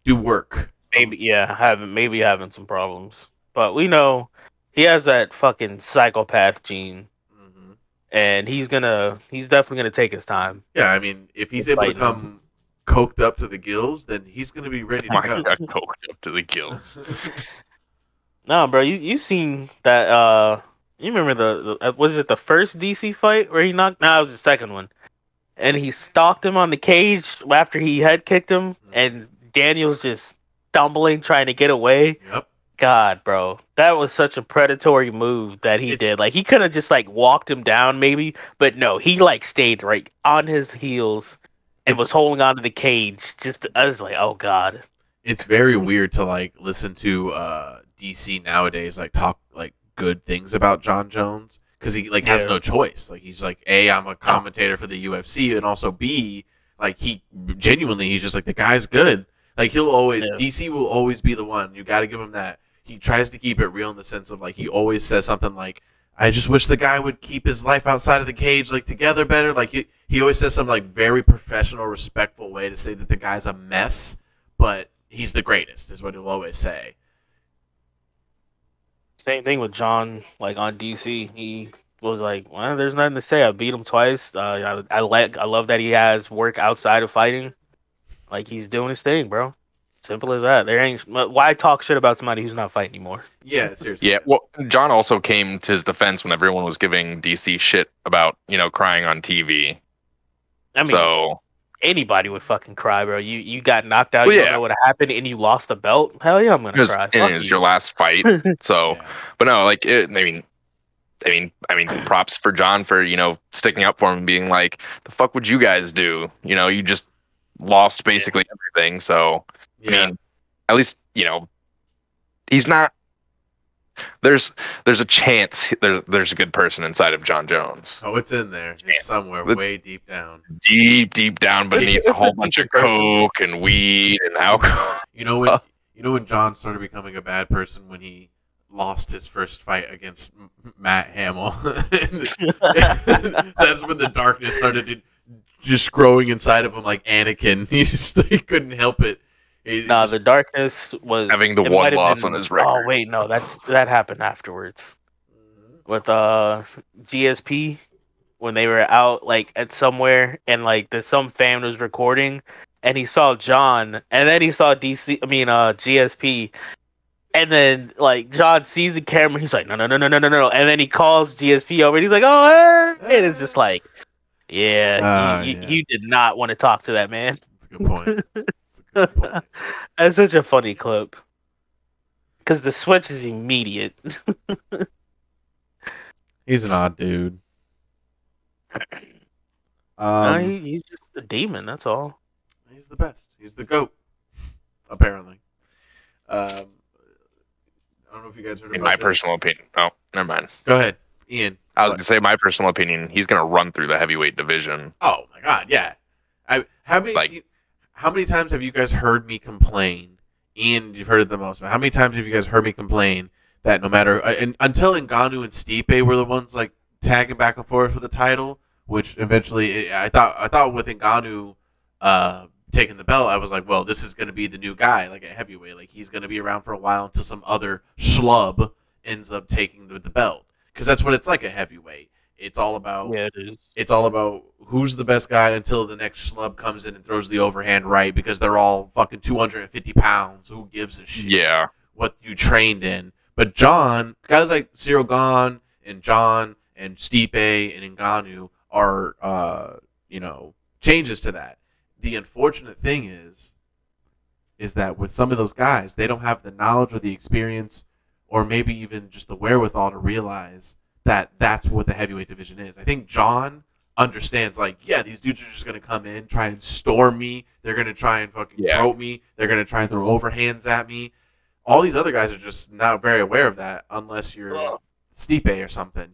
do work. Maybe having some problems, but we know he has that fucking psychopath gene, and he's definitely gonna take his time. Yeah, I mean, if he's able to come coked up to the gills, then he's gonna be ready to go. God, coked up to the gills. No, bro, you seen that? You remember was it the first DC fight where he knocked? No, it was the second one, and he stalked him on the cage after he head kicked him, and Daniel's just stumbling trying to get away. Yep. God, bro, that was such a predatory move that he did. Like, he could have just like walked him down maybe, but no, he like stayed right on his heels and was holding onto the cage. I was like, oh god. it's very weird to like listen to DC nowadays like talk like good things about John Jones because he like has Yeah. no choice. Like he's like, A, I'm a commentator for the UFC, and also B, like he genuinely he's just like the guy's good. Like he'll always Yeah. DC will always be the one. You got to give him that. He tries to keep it real in the sense of like he always says something like, I just wish the guy would keep his life outside of the cage like together better. Like he always says some like very professional, respectful way to say that the guy's a mess, but he's the greatest is what he'll always say. Same thing with John, like on DC. He was like, "Well, there's nothing to say. I beat him twice. I love that he has work outside of fighting. Like he's doing his thing, bro. Simple as that. There ain't why talk shit about somebody who's not fighting anymore. Yeah, seriously. Yeah, well, John also came to his defense when everyone was giving DC shit about, crying on TV. I mean, So, anybody would fucking cry, bro. You got knocked out. Well, You yeah. don't know what happened, and you lost the belt. Hell yeah, I'm gonna cry. and Fuck it was you. your last fight. So, Yeah. but no, like, I mean, props for John for, sticking up for him and being like, the fuck would you guys do? You just lost basically everything. So, Yeah. I mean, at least, he's not. There's a chance there's a good person inside of John Jones. Oh, it's in there. It's somewhere But- way deep down. Deep down beneath a whole bunch of coke and weed and alcohol. You know when John started becoming a bad person when he lost his first fight against Matt Hamill. That's when the darkness started just growing inside of him like Anakin. He couldn't help it. Nah, the darkness was Having the it one might have loss been- on his record. Oh wait, no, that happened afterwards with GSP when they were out like at somewhere and like some fan was recording and he saw John and then he saw GSP and then like John sees the camera, he's like no, and then he calls GSP over and he's like, oh, hey! And it's just like, yeah, you did not want to talk to that man. That's a good point. That's a good point. That's such a funny clip. Because the switch is immediate. He's an odd dude. He's just a demon, that's all. He's the best. He's the GOAT, apparently. I don't know if you guys heard about In my this. personal opinion. Oh, never mind. Go ahead, Ian. I was gonna say my personal opinion. He's gonna run through the heavyweight division. Oh my God, yeah. How many times have you guys heard me complain? Ian, you've heard it the most. But how many times have you guys heard me complain that no matter until Ngannou and Stipe were the ones like tagging back and forth for the title, which eventually I thought with Ngannou taking the belt, I was like, well, this is going to be the new guy, like at heavyweight. Like he's going to be around for a while until some other schlub ends up taking the belt, because that's what it's like at heavyweight. It's all about Yeah, it is. It's all about who's the best guy until the next schlub comes in and throws the overhand right, because they're all fucking 250 pounds. Who gives a shit? Yeah. What you trained in. But John, guys like Cyril Gahn and John and Stipe and Ngannou are, changes to that. The unfortunate thing is that with some of those guys, they don't have the knowledge or the experience or maybe even just the wherewithal to realize that that's what the heavyweight division is. I think John understands, like, yeah, these dudes are just going to come in, try and storm me. They're going to try and fucking throat me. They're going to try and throw overhands at me. All these other guys are just not very aware of that unless you're Stipe or something,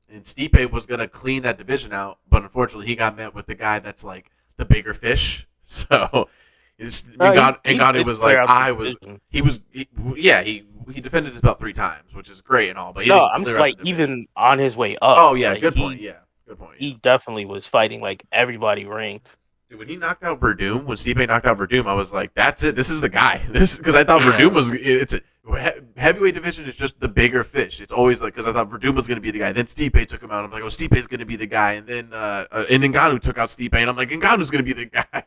And Stipe was going to clean that division out, but unfortunately he got met with the guy that's like the bigger fish. So Ngannou was like, he defended his belt 3 times, which is great and all, but I'm just like even on his way up. Oh yeah, like, good point. He definitely was fighting like everybody ranked. Dude, when he knocked out Verdum, when Stipe knocked out Verdum, I was like, that's it. This is the guy. This because I thought Verdum was heavyweight division is just the bigger fish. It's always like, because I thought Verdum was going to be the guy. Then Stipe took him out. I'm like, oh, Stipe's going to be the guy. And then and Ngannou took out Stipe, and I'm like, Ngannou's going to be the guy.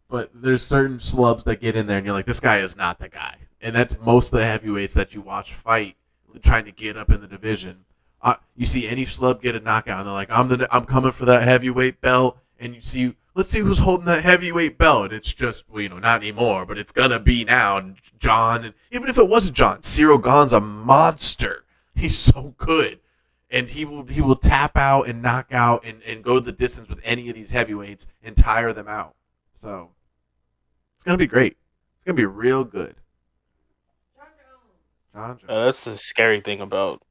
But there's certain slubs that get in there, and you're like, this guy is not the guy. And that's most of the heavyweights that you watch fight, trying to get up in the division. You see any schlub get a knockout, and they're like, I'm coming for that heavyweight belt. And you see, let's see who's holding that heavyweight belt. And it's just, not anymore, but it's gonna be now. And John, and even if it wasn't John, Cyril Gahn's a monster. He's so good, and he will tap out and knock out and go the distance with any of these heavyweights and tire them out. So it's gonna be great. It's gonna be real good. John Jones. That's the scary thing about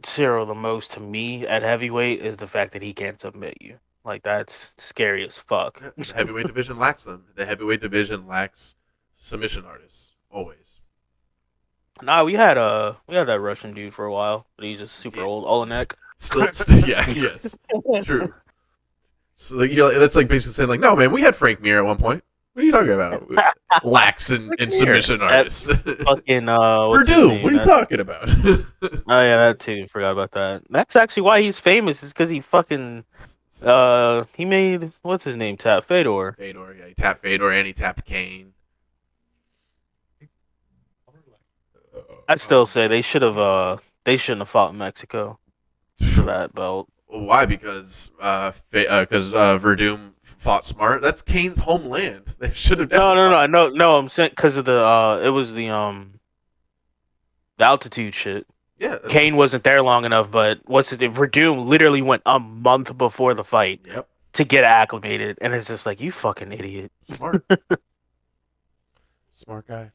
Cyril the most to me at heavyweight is the fact that he can't submit you. Like that's scary as fuck. Yeah, the heavyweight division lacks them. The heavyweight division lacks submission artists always. Nah, we had that Russian dude for a while, but he's just super Yeah. old. Olenek. Yeah, yes, true. So like, that's like basically saying like, no man, we had Frank Mir at one point. What are you talking about? Lacks in submission artists. Fucking what's his Verdum, name? what are you talking about? Oh yeah, that too. Forgot about that. That's actually why he's famous. Is because he fucking he made what's his name tap Fedor. Fedor, yeah, he tapped Fedor and he tapped Kane. I still say they shouldn't have fought in Mexico for that belt. Why? Because Verdum fought smart. That's Kane's homeland. They should have. No. I'm saying because of the it was the altitude shit. Yeah. Kane wasn't there long enough, but Verdum literally went a month before the fight Yep. to get acclimated, and it's just like you fucking idiot. Smart. Smart guy.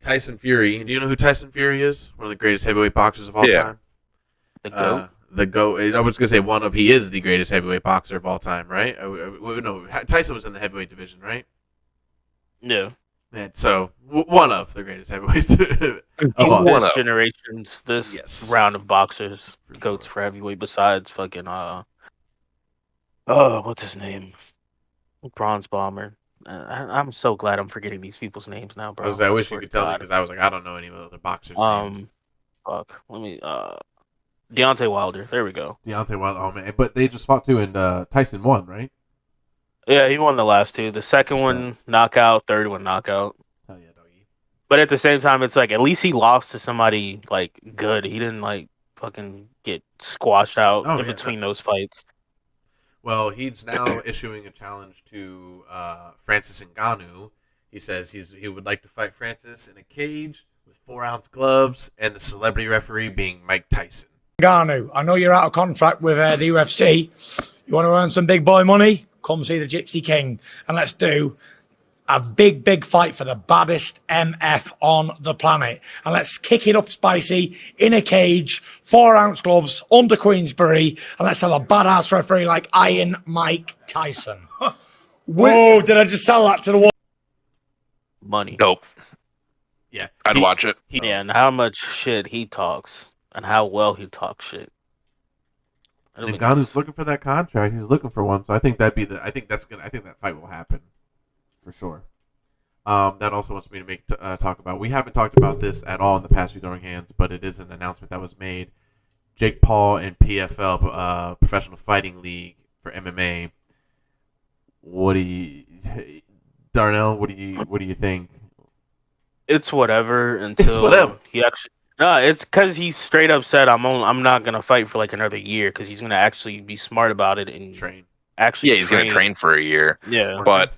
Tyson Fury. Do you know who Tyson Fury is? One of the greatest heavyweight boxers of all time. The GOAT. The GOAT. I was gonna say he is the greatest heavyweight boxer of all time, right? No, Tyson was in the heavyweight division, right? Yeah. And so one of the greatest heavyweights of all This time. generation's Yes. round of boxers For goats sure. for heavyweight besides fucking what's his name? Bronze Bomber. I'm so glad I'm forgetting these people's names now, bro. I wish you swear could to tell me God. because I was like, I don't know any other boxers' names. Fuck. Let me Deontay Wilder. There we go. Deontay Wilder. Oh man, but they just fought too, and Tyson won, right? Yeah, he won the last two. The second what's one knockout, third one knockout. Hell yeah, doggy. But at the same time, it's like at least he lost to somebody like good. He didn't like fucking get squashed out in between those fights. Well, he's now issuing a challenge to Francis Ngannou. He says he would like to fight Francis in a cage with 4-ounce gloves, and the celebrity referee being Mike Tyson. Ngannou, I know you're out of contract with the UFC. You want to earn some big boy money? Come see the Gypsy King, and let's do a big fight for the baddest MF on the planet. And let's kick it up spicy in a cage, 4-ounce gloves under Queensberry, and let's have a badass referee like Iron Mike Tyson. Whoa, did I just sell that to the world? Money. Nope. Yeah, I'd watch it. Yeah, and how much shit he talks and how well he talks shit. And Ngannou's looking for that contract. He's looking for one, so I think I think that fight will happen for sure. That also wants me to make talk about. We haven't talked about this at all in the past few Throwing Hands, but it is an announcement that was made. Jake Paul and PFL, Professional Fighting League for MMA. Darnell? What do you think? It's whatever until It's whatever. he actually. No, it's because he straight up said I'm not gonna fight for like another year because he's gonna actually be smart about it and Train. actually. Yeah, he's going to train for a year. Yeah, But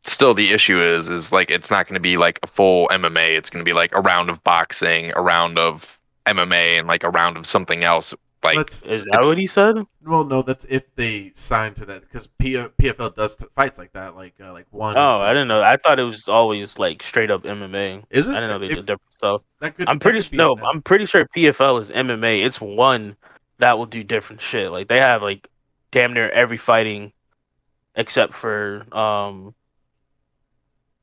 still, the issue is like it's not going to be like a full MMA. It's going to be like a round of boxing, a round of MMA, and like a round of something else. Like, Let's- is that what he said? Well, no, that's if they sign to that because PFL does fights like that, like one. Oh, I didn't know. I thought it was always like straight up MMA. Is it? I didn't know they If- did different stuff. That could. I'm that pretty could be no. it now. I'm pretty sure PFL is MMA. It's one that will do different shit. Like they have like damn near every fighting except for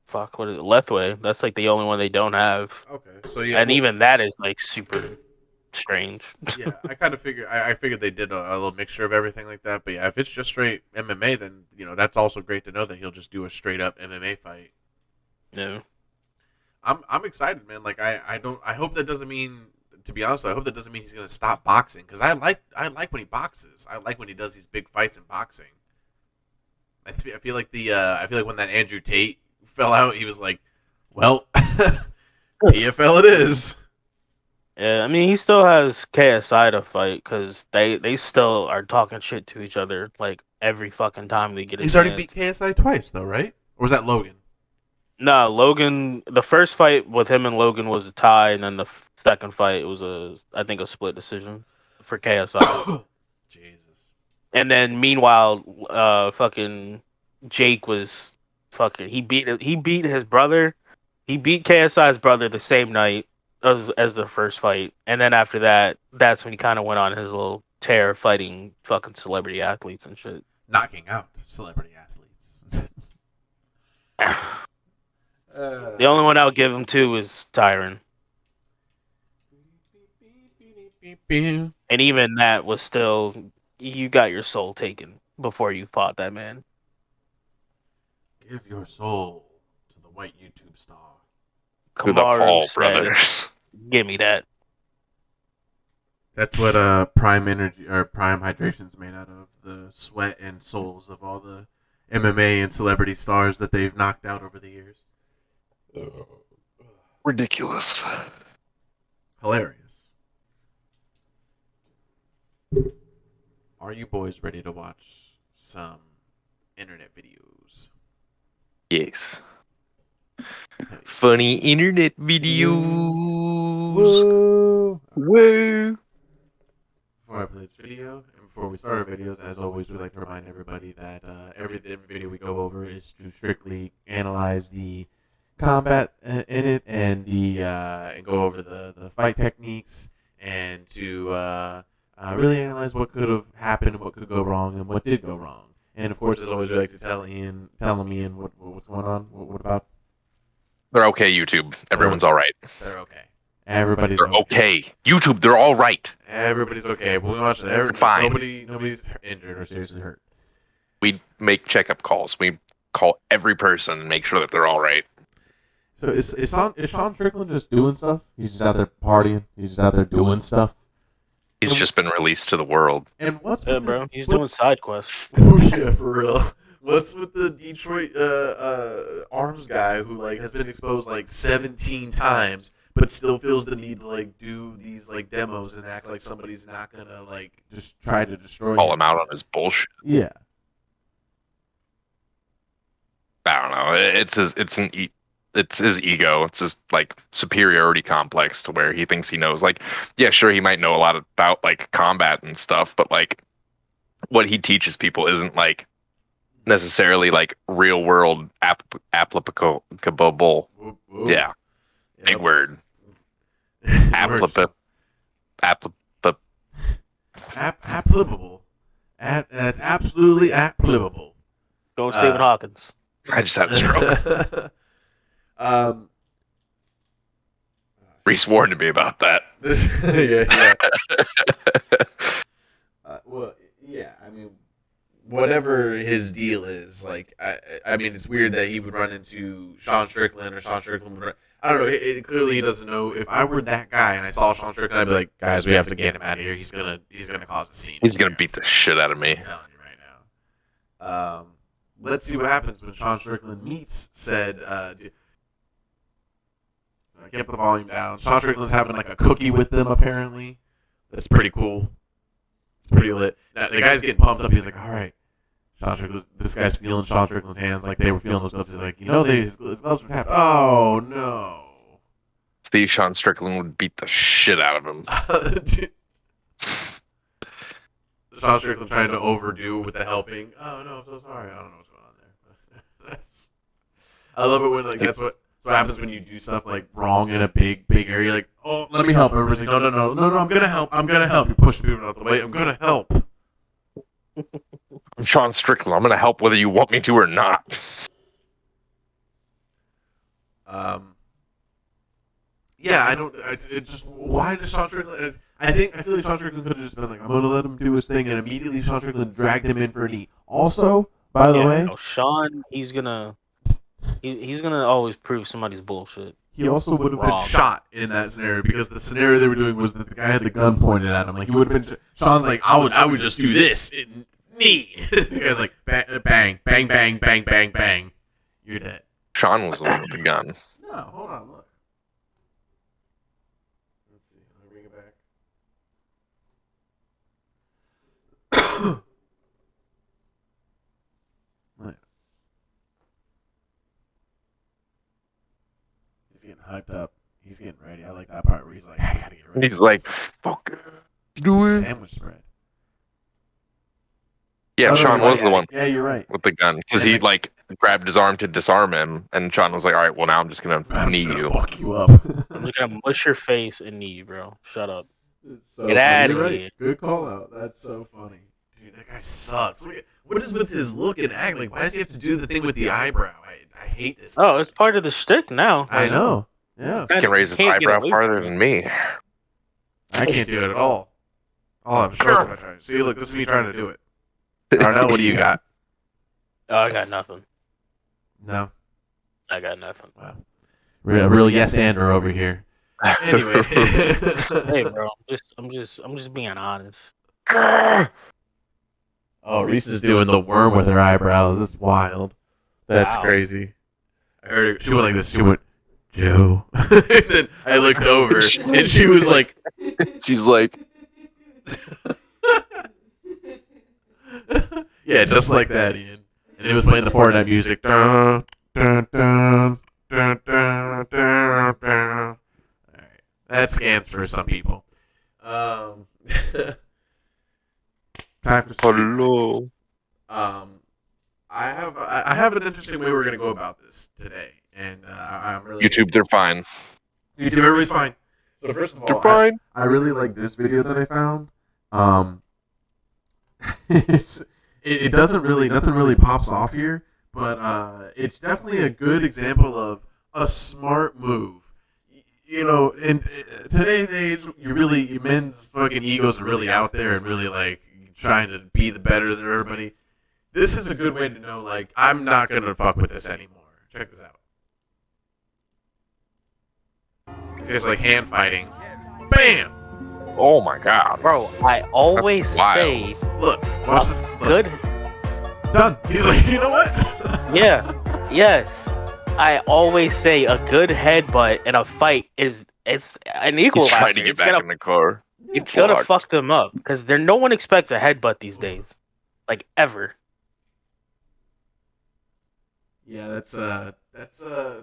fuck, what is it? Lethway. That's like the only one they don't have. Okay, so yeah, And well, even that is like super strange. yeah, I kind of figured. I figured they did a little mixture of everything like that. But yeah, if it's just straight MMA, then that's also great to know that he'll just do a straight up MMA fight. No. I'm excited, man. Like I hope that doesn't mean. To be honest, I hope that doesn't mean he's gonna stop boxing because I like when he boxes. I like when he does these big fights in boxing. I feel like when that Andrew Tate fell out, he was like, "Well, PFL it is." Yeah, I mean he still has KSI to fight because they still are talking shit to each other like every fucking time they get a He's already chance. beat KSI twice, though, right? Or was that Logan? Nah, Logan. The first fight with him and Logan was a tie, and then the second fight was I think a split decision for KSI. Jesus. And then meanwhile, fucking Jake was fucking. He beat his brother. He beat KSI's brother the same night as the first fight, and then after that, that's when he kind of went on his little tear fighting fucking celebrity athletes and shit. Knocking out celebrity athletes. The only one I'll give him to is Tyron, and even that was still you got your soul taken before you fought that man. Give your soul to the white YouTube star. To the Kamaru Paul said, brothers. "Give me that." That's what Prime Energy or Prime Hydration's made out of. The sweat and souls of all the MMA and celebrity stars that they've knocked out over the years. Ridiculous. Hilarious. Are you boys ready to watch some internet videos? Yes. Funny internet videos. Whoa! Whoa. Before I play this video, and before we start our videos, as always, we like to remind everybody that every video we go over is to strictly analyze the combat in it and the and go over the fight techniques and to really analyze what could have happened and what could go wrong and what did go wrong. And of course, as always, we like to tell Ian what's going on. What about? They're okay, YouTube. Everyone's all right. They're okay. Everybody's They're okay. YouTube, they're all right. Everybody's okay. When we watch it, Fine. Nobody's injured or seriously hurt. We make checkup calls. We call every person and make sure that they're all right. So is Sean Strickland just doing stuff? He's just out there partying. He's just out there doing stuff. He's just been released to the world. And what's Yeah, with bro. this, He's doing side quests. Oh yeah, for real. What's with the Detroit arms guy who like has been exposed like 17 times, but still feels the need to like do these like demos and act like somebody's not gonna like just try to destroy Call him out on his bullshit. Yeah. I don't know. It's his ego. It's his like superiority complex to where he thinks he knows. Like, yeah, sure, he might know a lot about like combat and stuff, but like what he teaches people isn't like necessarily like real world applicable. Whoop, whoop. Yeah, Yep. big word. Words. Applicable. That's absolutely applicable. Going Stephen Hawkins. I just had a stroke. Reese warned me about that. Yeah. Well, yeah. I mean, whatever his deal is, like, I mean, it's weird that he would run into Sean Strickland or Sean Strickland would run. I don't know. Clearly, he doesn't know. If I were that guy and I saw Sean Strickland, I'd be like, guys, we have to get him out of here. He's gonna cause a scene. He's gonna beat the shit out of me. I'm telling you right now. Let's see what happens when Sean Strickland meets said. So I can't put the volume down. Sean Strickland's having like a cookie with them apparently. That's pretty cool. It's pretty lit. Now, the guy's getting pumped up. He's like, all right. Sean Strickland, this guy's feeling Sean Strickland's hands like they were feeling those gloves. He's like, his gloves were tapped. Oh no. See, Sean Strickland would beat the shit out of him. Sean Strickland trying to overdo with the helping. Oh no, I'm so sorry. I don't know what's going on there. I love it when like that's what happens when you do stuff like wrong in a big area. Like, oh, let me help. Everybody's like, no, I'm gonna help. You push people out the way. I'm gonna help. I'm Sean Strickland. I'm gonna help whether you want me to or not. Yeah, I don't. It's just why does Sean Strickland? I feel like Sean Strickland could have just been like, I'm gonna let him do his thing, and immediately Sean Strickland dragged him in for a knee. Also, by the way, no, Sean, he's gonna always prove somebody's bullshit. he also would have been shot in that scenario because the scenario they were doing was that the guy had the gun pointed at him. Like he would have been. Sean's like, I would just do this. Knee. The guy's like, bang, bang, bang, bang, bang, bang, bang. You're dead. Sean was the one with the gun. No, hold on, look. Let's see. Let me bring it back. He's getting hyped up. He's getting ready. I like that part where he's like, I gotta get ready. He's like, fuck, do it. Sandwich spread. Yeah, Oh, no, Sean you're was right. the one Yeah, you're right. with the gun because And he like grabbed his arm to disarm him, and Sean was like, "All right, well now I'm just gonna I'm knee just gonna you." fuck you up. I'm just gonna mush your face and knee, bro. Shut up. It's so Get funny. outta You're right. here. Good call out. That's so funny. Dude, that guy sucks. Look at, what is with his look and act? Like, why does he have to do the thing with the eyebrow? I hate this. Oh, it's part of the shtick now. I know. Yeah. He can raise his Can't get eyebrow away farther from it. than me. I can't do it at all. I'll have a stroke if I try. See, look, this is me trying to do it. Darnell, what do you got? Oh, I got nothing. No. I got nothing. Wow. Real yes-ander over here. Anyway. Hey, bro, I'm just being honest. Oh, Reese is doing the worm with her eyebrows. This is wild. That's Wow. crazy. I heard her, she went like this. She went, Joe. And then I looked over, and she was like, She's like, yeah, just like that, Ian. And it was playing the Fortnite music. Dun, dun, dun, dun, dun, dun, dun. All right, that scans for some people. Time for "Hello." I have an interesting way we're gonna go about this today, and I'm really YouTube, they're fine. YouTube, everybody's fine. So first of They're all, fine. I really like this video that I found. It doesn't really, nothing really pops off here, but it's definitely a good example of a smart move. You know, in today's age, men's fucking egos are really out there and really like trying to be the better than everybody. This is a good way to know, like, I'm not gonna fuck with this anymore. Check this out. These guys are like hand fighting. Bam! Oh my god. Bro, I always That's wild. say Look, watch this. Look. good. Done. He's like, you know what? Yeah, yes. I always say a good headbutt in a fight it's an He's equalizer. trying to get back in the car. It's gonna locked. fuck them up because no one expects a headbutt these days, like ever. Yeah, it's a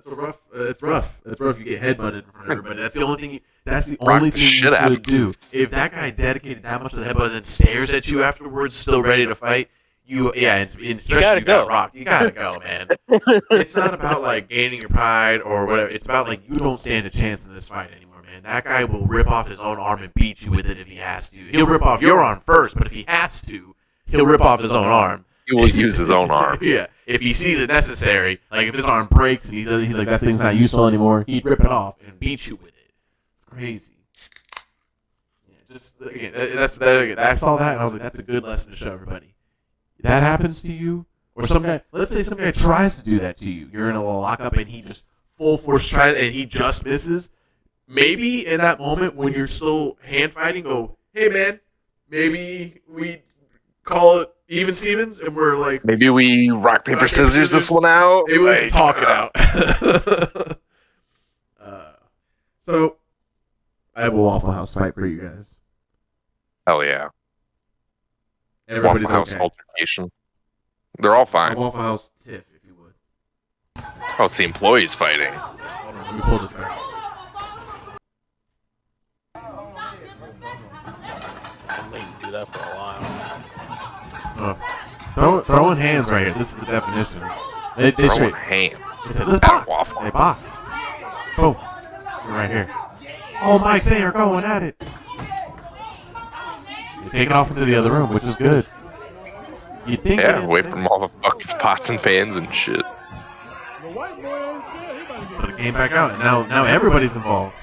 rough. It's rough. It's rough. You get headbutted in front of everybody. That's the only thing. That's the Rock only the thing you shit out of should do. If that guy dedicated that much to the headbutt and then stares at you afterwards, still ready to fight, especially gotta you got go. rocked. You gotta go, man. It's not about like gaining your pride or whatever. It's about like you don't stand a chance in this fight anymore, man. That guy will rip off his own arm and beat you with it if he has to. He'll rip off your arm first, but if he has to, he'll rip off his own arm. He will use his own arm. Yeah, if he sees it necessary, like if his arm breaks and he's like that thing's not useful anymore, he'd rip it off and beat you with it. It's crazy. Yeah, just again, I saw that and I was like, that's a good lesson to show everybody. That happens to you, or some guy. Let's say some guy tries to do that to you. You're in a lockup and he just full force tries and he just misses. Maybe in that moment when you're still hand fighting, go, hey man, maybe we call it even Stevens, and we're like, Maybe we rock, paper, Rock, paper, scissors this scissors. one out. maybe we can Like, talk it out. So, I have a Waffle House fight for you guys. Hell yeah. Everybody's Waffle House okay. altercation. They're all A fine. Waffle House tiff, if you would. Oh, it's the employees fighting. Hold on, let me pull this back. I'm letting you do that for a while. Throwing hands right here. This is the definition. They Throwing straight. hand. They said, let's At box. Waffle. They box. Boom. You're right here. Oh, Mike, they are going at it. They take it off into the other room, which is good. You think? Yeah, away from all the fucking pots and pans and shit. Put the game back out, and now everybody's involved.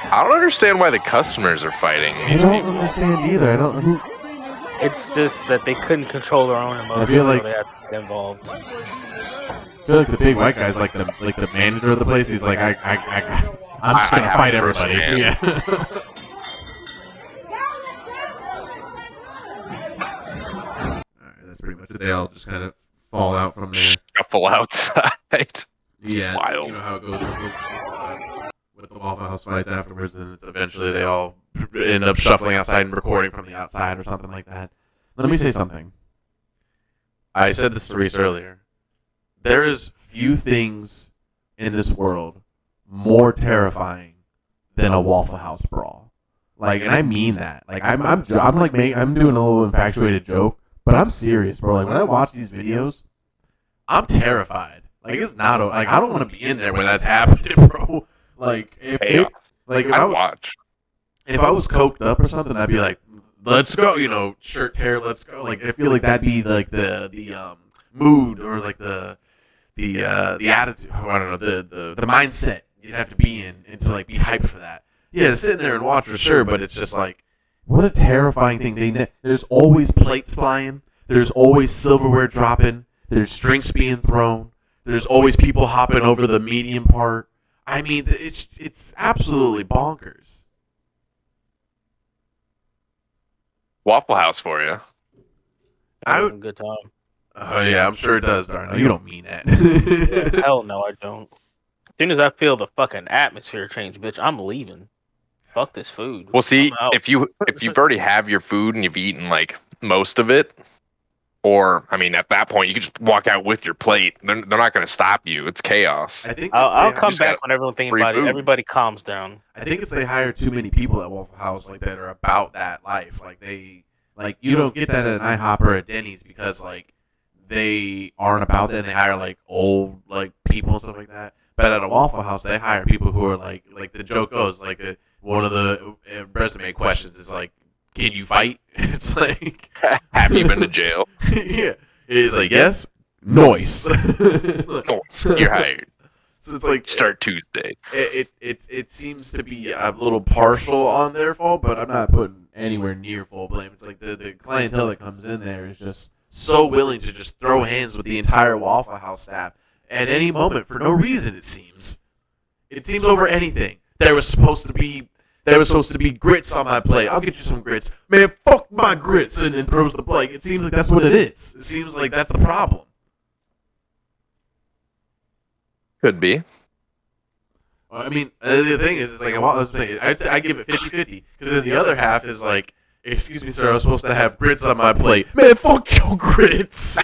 I don't understand why the customers are fighting. I don't understand either. I don't know who. It's just that they couldn't control their own emotions, feel like- so they had to get involved. I feel like the big white guy's like the manager of the place. He's like, I'm just I gonna have fight it everybody. firsthand. Yeah. Alright, that's pretty much it. They all just kind of fall out from there. Shuffle outside. Yeah, wild. you know how it goes with the Waffle House fights afterwards, and it's eventually they all end up shuffling outside and recording from the outside or something like that. Let me say something. I said this to Reese earlier. There is few things in this world more terrifying than a Waffle House brawl. Like, and I mean that. Like, I'm doing a little infatuated joke, but I'm serious, bro. Like, when I watch these videos, I'm terrified. Like, it's not like I don't want to be in there when that's happening, bro. Like, I'd watch. If I was coked up or something, I'd be like, let's go, you know, shirt tear, let's go. Like, I feel like that'd be like the mood or like the attitude. I don't know, the mindset you'd have to be in and to like be hyped for that. Yeah, to sit there and watch for sure, but it's just like, what a terrifying thing. There's always plates flying. There's always silverware dropping. There's drinks being thrown. There's always people hopping over the medium part. I mean, it's absolutely bonkers. Waffle House for you. I would a good time. Oh yeah, I'm sure it does, Darnell. You don't mean that. Hell no, I don't. As soon as I feel the fucking atmosphere change, bitch, I'm leaving. Fuck this food. Well, see, if you've already have your food and you've eaten like most of it, or I mean, at that point you can just walk out with your plate. They're not going to stop you. It's chaos. I think I'll come back when everyone thinks about it. Everybody calms down. I think it's they hire too many people at Waffle House like that are about that life. Like you don't get that at an IHOP or at Denny's because like they aren't about that and they hire like old like people and stuff like that. But at a Waffle House they hire people who are like the joke goes like one of the resume questions is like, can you fight? It's like, have you been to jail? Yeah, it's like yes, noise. Noise. You're hired. So it's like start Tuesday. It seems to be a little partial on their fault, but I'm not putting anywhere near full blame. It's like the clientele that comes in there is just so willing to just throw hands with the entire Waffle House staff at any moment for no reason. It seems over anything. There was supposed to be grits on my plate. I'll get you some grits. Man, fuck my grits, and then throws the plate. It seems like that's what it is. It seems like that's the problem. Could be. I mean, the thing is, it's like I'd say I give it 50-50 because then the other half is like, excuse me, sir, I was supposed to have grits on my plate. Man, fuck your grits.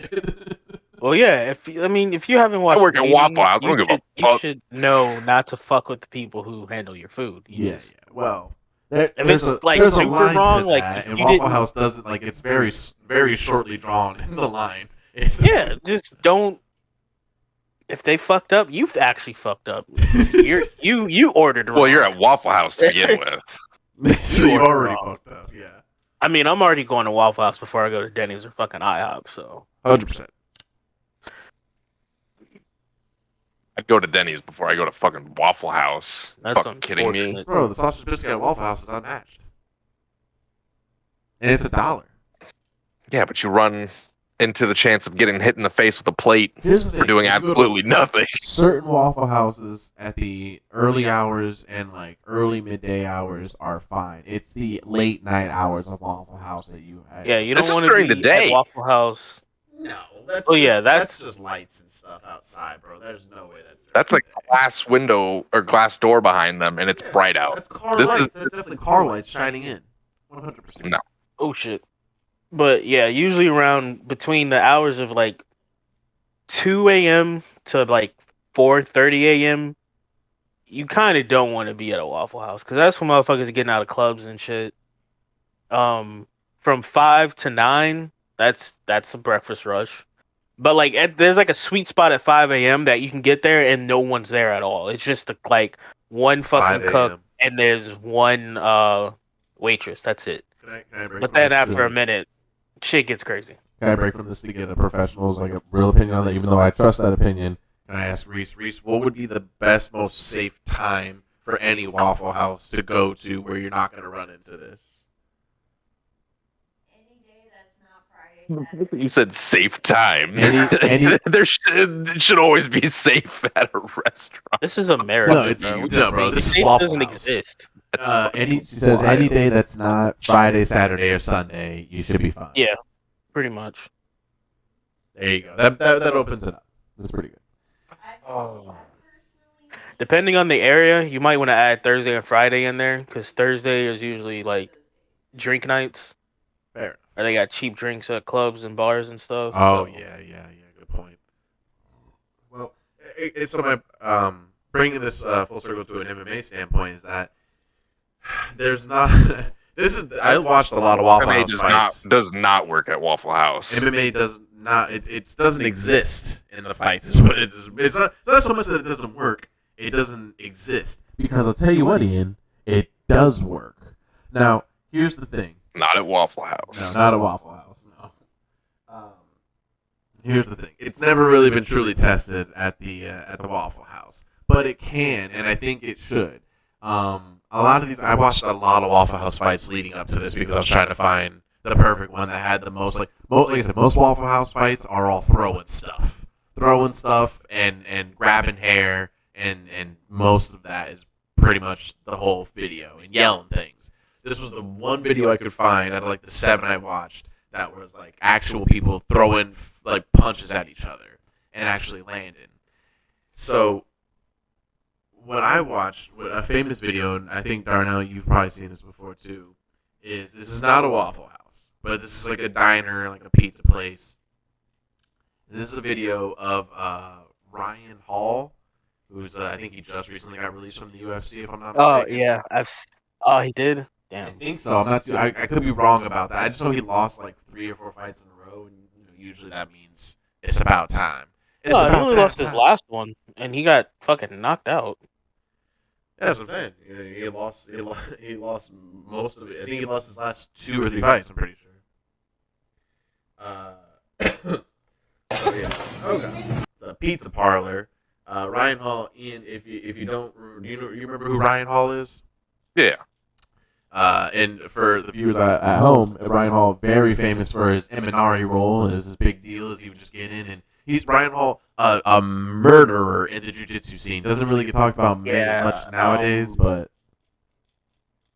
Well, yeah. If you haven't watched, I work at Waffle House. You should know not to fuck with the people who handle your food. Yeah. Well, if it's like there's super a line wrong, to like that, and Waffle House doesn't like it's very very shortly drawn in the line. Yeah, just don't. If they fucked up, you've actually fucked up. You ordered wrong. Well, you're at Waffle House to begin with. So you already fucked up. Yeah. I mean, I'm already going to Waffle House before I go to Denny's or fucking IHOP. So 100%. I'd go to Denny's before I go to fucking Waffle House. That's fucking kidding me? Bro, the sausage biscuit at Waffle House is unmatched. And it's $1. Yeah, but you run into the chance of getting hit in the face with a plate for doing absolutely nothing. Certain Waffle Houses at the early hours and like early midday hours are fine. It's the late night hours of Waffle House that you have. Yeah, you don't want to during be the day. at Waffle House. No, that's just lights and stuff outside, bro. There's no way that's like glass window or glass door behind them, and it's bright out. That's car lights. That's definitely car lights shining in. 100%. No. Oh shit. But yeah, usually around between the hours of like 2 a.m. to like 4:30 a.m., you kind of don't want to be at a Waffle House because that's when motherfuckers are getting out of clubs and shit. From 5 to 9, that's a breakfast rush. But like, there's like a sweet spot at 5 a.m. that you can get there and no one's there at all. It's just like one fucking cook and there's one waitress. That's it. Can I break but then after a minute, shit gets crazy. Can I break from this to get a professional's like a real opinion on that? Even though I trust that opinion, can I ask Reese, what would be the best, most safe time for any Waffle House to go to where you're not going to run into this? You said safe time. There should always be safe at a restaurant. This is America. No, bro. This is safe Waffle doesn't House. exist. She says any day that's not Friday, Saturday, or Sunday, you should be fine. Yeah, pretty much. There you go. That opens it up. That's pretty good. Oh. Depending on the area, you might want to add Thursday and Friday in there because Thursday is usually like drink nights. Fair. Or they got cheap drinks at clubs and bars and stuff. Oh, so. yeah. Good point. Well, it's so my bringing this full circle to an MMA standpoint is that there's not. This is. I watched a lot of Waffle House fights. Does not work at Waffle House. MMA does not. It doesn't exist in the fights. Is what it is. It's not so much that it doesn't work. It doesn't exist because I'll tell you what, Ian. It does work. Now, here's the thing. Not at Waffle House. No, not at Waffle House. No. Here's the thing. It's never really been truly tested at the Waffle House, but it can, and I think it should. A lot of these, I watched a lot of Waffle House fights leading up to this because I was trying to find the perfect one that had the most, like I said, most Waffle House fights are all throwing stuff and grabbing hair, and most of that is pretty much the whole video and yelling things. This was the one video I could find out of like the 7 I watched that was like actual people throwing like punches at each other and actually landing. So what I watched, a famous video, and I think Darnell, you've probably seen this before too, is this is not a Waffle House, but this is like a diner, like a pizza place. This is a video of Ryan Hall, who's I think he just recently got released from the UFC, if I'm not mistaken. Oh yeah, he did. Damn. I think so. I'm not. I could be wrong about that. I just know he lost like 3 or 4 fights in a row, and usually that means it's about time. He only lost his last one, and he got fucking knocked out. Yeah, that's what I'm saying. He lost. He lost most of it. I think he lost his last 2 or 3 fights. I'm pretty sure. So yeah. Oh god. It's a pizza parlor. Ryan Hall. Ian, if you don't, you remember who Ryan Hall is? Yeah. And for the viewers at home, Ryan Hall, very famous for his Eminari role. Is his big deal is he would just get in, and he's Ryan Hall, a murderer in the jiu-jitsu scene. Doesn't really get talked about much nowadays, but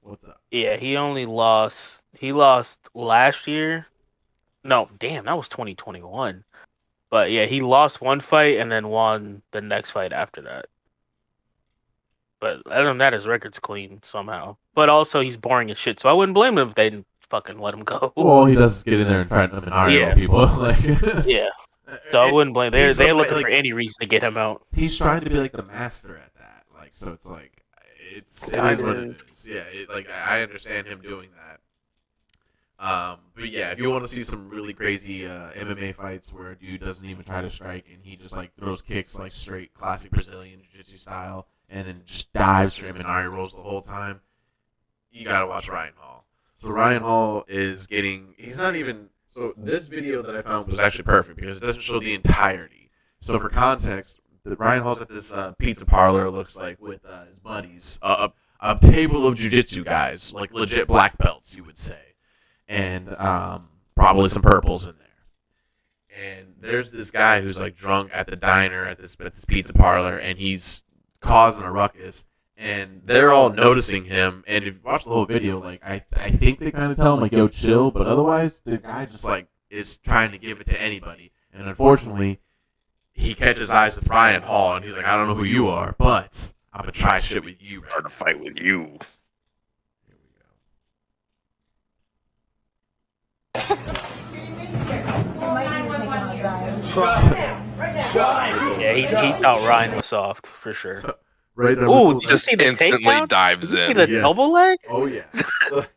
what's up? Yeah, he lost last year. No, damn, that was 2021. But yeah, he lost one fight and then won the next fight after that. But other than that, his record's clean somehow. But also, he's boring as shit, so I wouldn't blame him if they didn't fucking let him go. Well, all he does is get in there and try to Eminari people. Like, yeah. So I wouldn't blame. They're looking for any reason to get him out. He's trying to be like the master at that. Like, so it's like it is what it is. Yeah, I understand him doing that. But yeah, if you want to see some really crazy MMA fights where a dude doesn't even try to strike and he just like throws kicks like straight classic Brazilian jiu-jitsu style and then just dives for Eminari rolls the whole time, you gotta watch Ryan Hall. So Ryan Hall is he's not even. So this video that I found was actually perfect because it doesn't show the entirety. So for context, Ryan Hall's at this pizza parlor, looks like, with his buddies. A table of jiu-jitsu guys, like legit black belts, you would say. And probably some purples in there. And there's this guy who's like drunk at the diner at this pizza parlor, and he's causing a ruckus. And they're all noticing him, and if you watch the whole video, like I think they kind of tell him like, "Yo, chill," but otherwise the guy just like is trying to give it to anybody. And unfortunately, he catches eyes with Ryan Hall, and he's like, "I don't know who you are, but I'm gonna try shit with you. Start to fight with you." Here we go. Yeah, he thought Ryan was soft for sure. So, right there. Ooh, he just instantly dives in. Did you see the double leg? Oh yeah. Let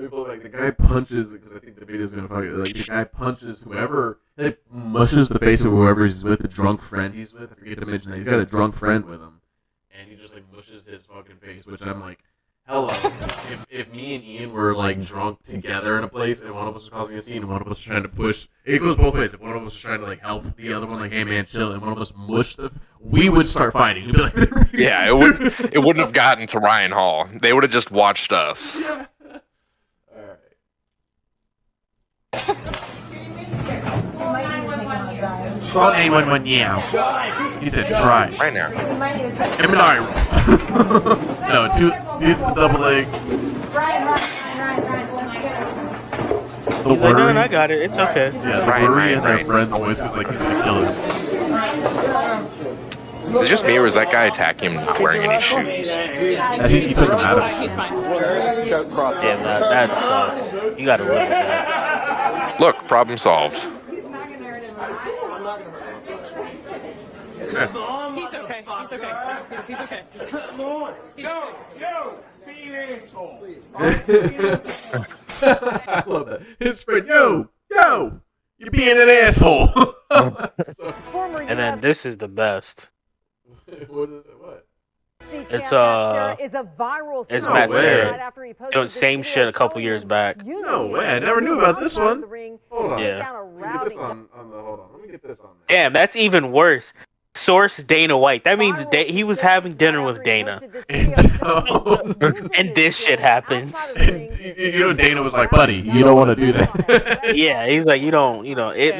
me pull back. The guy punches, because I think the video's gonna fuck it. Like the guy punches whoever, like mushes the face of whoever he's with, the drunk friend he's with. I forget to mention that he's got a drunk friend with him, and he just like mushes his fucking face. Which I'm like, hello. If me and Ian were like drunk together in a place, and one of us was causing a scene, and one of us was trying to push, it goes both ways. If one of us was trying to like help the other one, like, hey man, chill, and one of us mushed we would start fighting. We'd be like, yeah, it wouldn't have gotten to Ryan Hall. They would have just watched us. Yeah. All right. Call 911 now. He said try. Right now. Eminari roll. No, this is the double leg. The He's like, worry. no, I got it. It's okay. Yeah, the worry in their friend's voice is like he's gonna kill him. Is it just me, or was that guy attacking him not wearing any shoes? I think he took him out of his shoes. Damn, that sucks. You gotta live with that. Look, problem solved. He's okay. He's okay. He's okay. Come on. Yo, be an asshole. I love that. His friend, yo, you're being an asshole. And then this is the best. What is it? What? It's is a viral it's No Matt way. Serra right after he posted doing this same video shit a couple showing years him back. using No the way. I MMA never knew about this outside of one. the ring Hold on. to Yeah. take down a Let me get this rowdy on the. Hold on. Let me get this on there. Damn, that's even worse. Source Dana White. That means viral he was sensation having dinner right with after he Dana. posted this And, video showing him using and his this shit skills happens. outside of the And ring you know, to Dana was take like, down buddy, a you don't want to rowdy do that. Yeah, he's like, you don't,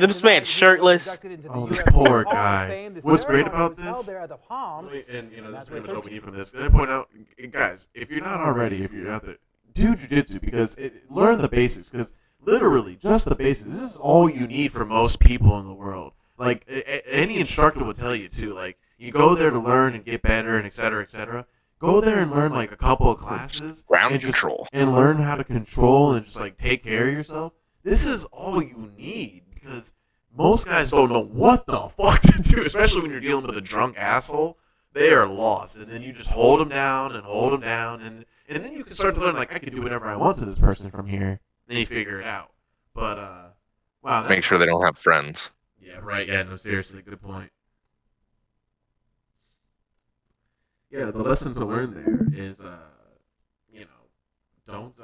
this man's shirtless. Oh, this poor guy. What's great about this, and this is pretty much what we need from this. Can I point out, guys, if you're not already, if you're out there, do jiu-jitsu because learn the basics. Because literally, just the basics. This is all you need for most people in the world. Like any instructor will tell you too. Like you go there to learn and get better and et cetera. Go there and learn like a couple of classes. Ground control. And learn how to control and just like take care of yourself. This is all you need because most guys don't know what the fuck to do, especially when you're dealing with a drunk asshole. They are lost, and then you just hold them down, and then you can start to learn like I can do whatever I want to this person from here. Then you figure it out. But wow, that's Make sure they don't have friends. Yeah, right. Yeah, no, seriously, good point. Yeah, the lesson to learn there is, don't,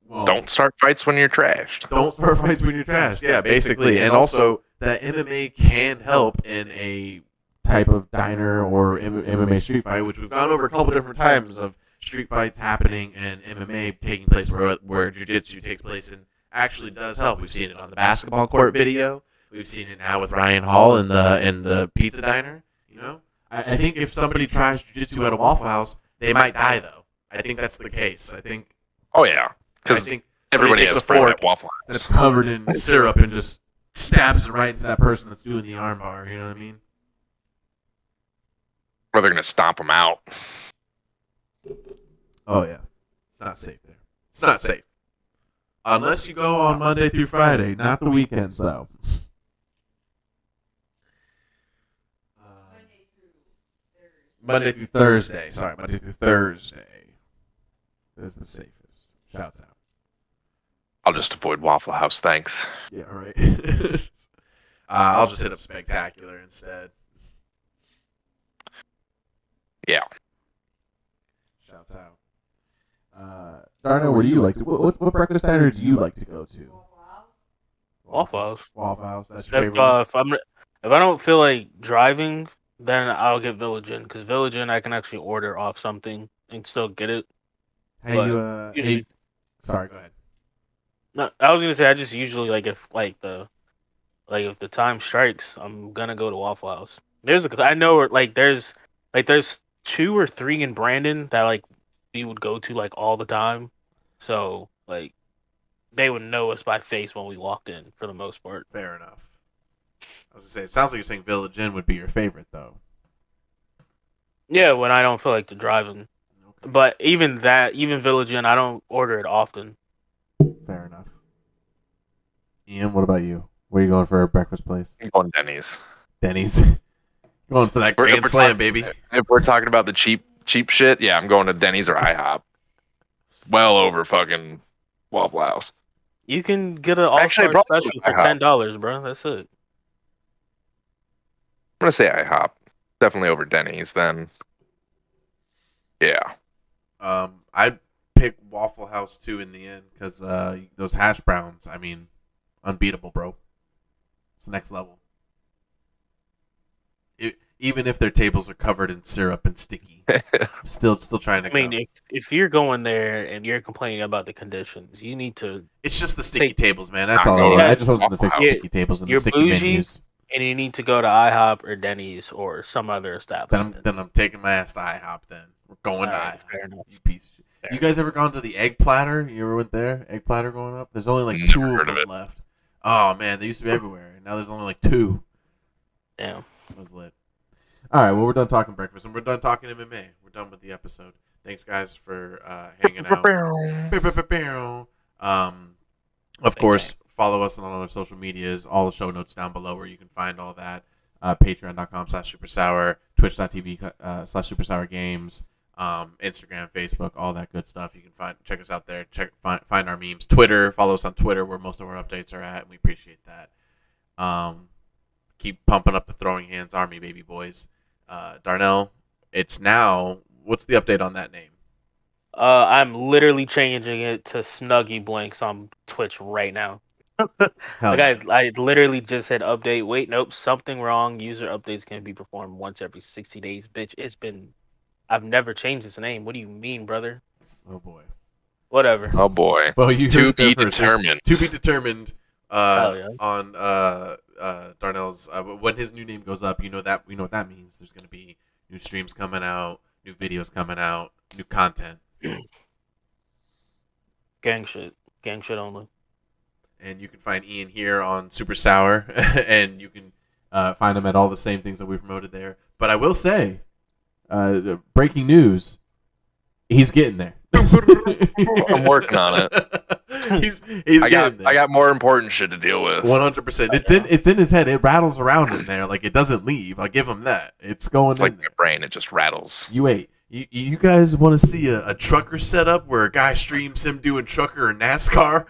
well, Don't start fights when you're trashed. don't start fights when you're trashed. Yeah, basically, and also that MMA can help in a type of diner or MMA street fight, which we've gone over a couple different times of street fights happening and MMA taking place where jiu-jitsu takes place and actually does help. We've seen it on the basketball court video. We've seen it now with Ryan Hall in the pizza diner. I think if somebody tries jiu-jitsu at a Waffle House, they might die though. I think that's the case. I think. Oh yeah, because everybody takes has a friend fork at Waffle House. That's covered in syrup and just stabs it right into that person that's doing the armbar. You know what I mean? Or they're gonna stomp them out. Oh yeah, it's not safe there. It's not safe unless you go on Monday through Friday, not the weekends though. Monday through Thursday. Sorry, Monday through Thursday is the safest. Shouts out. I'll just avoid Waffle House, thanks. Yeah, all right. I'll just hit up Spectacular instead. Yeah. Shouts out. Darnell, where do you like to? What breakfast diner do you like to go to? Waffle House. Waffle House. That's your If favorite. if I don't feel like driving, then I'll get Village Inn because Village Inn I can actually order off something and still get it. Hey, but usually- sorry, go ahead. No, I was gonna say I just usually if the time strikes, I'm gonna go to Waffle House. I know there's 2 or 3 in Brandon that we would go to all the time, so they would know us by face when we walked in for the most part. Fair enough. I was gonna say, it sounds like you're saying Village Inn would be your favorite, though. Yeah, when I don't feel like the driving. Okay. But even Village Inn, I don't order it often. Fair enough. Ian, what about you? Where are you going for a breakfast place? I'm going Denny's. Denny's. Going for that Grand Slam, baby. If we're talking about the cheap shit, yeah, I'm going to Denny's or IHOP. Well over fucking Waffle House. You can get an Actually, all-star probably special for IHOP. $10, bro. That's it. I'm gonna say IHOP. Definitely over Denny's then. Yeah. I'd pick Waffle House too in the end because those hash browns, I mean, unbeatable, bro. It's the next level. Even if their tables are covered in syrup and sticky, still trying to. I mean, if you're going there and you're complaining about the conditions, you need to. It's just the sticky tables, man. That's I all. know. I just wasn't to fix the Yeah, sticky tables and the you're sticky bougie, menus. and you need to go to IHOP or Denny's or some other establishment. Then I'm taking my ass to IHOP. Then we're going to Alright, IHOP. fair enough. You piece of shit. Fair You guys ever gone to the egg platter? You ever went there? Egg platter going up? There's only Never 2 heard of of them it. left. Oh man, they used to be everywhere. Now there's only 2. Damn. It was lit. All right, well, we're done talking breakfast, and we're done talking MMA. We're done with the episode. Thanks, guys, for hanging out. Of course, follow us on all our social medias, all the show notes down below where you can find all that. Patreon.com/SuperSour, Twitch.tv/SuperSourGames, Instagram, Facebook, all that good stuff. You can check us out there. Find our memes. Twitter, follow us on Twitter where most of our updates are at, and we appreciate that. Keep pumping up the Throwing Hands Army, baby boys. Darnell, it's now. What's the update on that name? I'm literally changing it to Snuggy Blanks on Twitch right now. I literally just hit update. Wait, nope, something wrong. User updates can be performed once every 60 days. Bitch, I've never changed this name. What do you mean, brother? Oh boy. Whatever. Oh boy. Well, you to be determined. To be determined. Yeah. On Darnell's when his new name goes up, we know what that means. There's going to be new streams coming out, new videos coming out, new content. Gang shit only. And you can find Ian here on SuperSour, and you can find him at all the same things that we promoted there. But I will say, breaking news, he's getting there. I'm working on it. He's getting there. I got more important shit to deal with. 100%. It's in his head. It rattles around in there. Like, it doesn't leave. I'll give him that. It's going It's like my brain. It just rattles. You wait. You guys want to see a trucker setup where a guy streams him doing trucker or NASCAR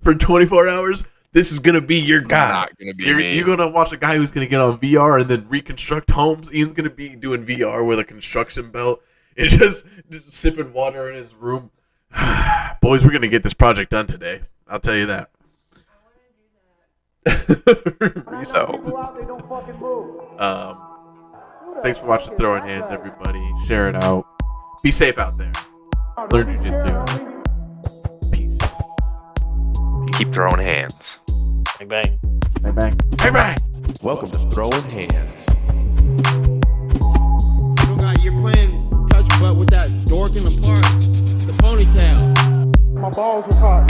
for 24 hours? This is going to be your guy. Not gonna be me. You're going to watch a guy who's going to get on VR and then reconstruct homes. Ian's going to be doing VR with a construction belt and just sipping water in his room. Boys, we're going to get this project done today. I'll tell you that. Thanks for watching Throwing Hands, everybody. Share it out. Be safe out there. Learn jiu-jitsu. Peace. Keep throwing hands. Bang bang. Bang bang. Bang bang. Welcome to Throwing Hands. You're playing touch butt with that dork in the park. The ponytail. My balls was hot.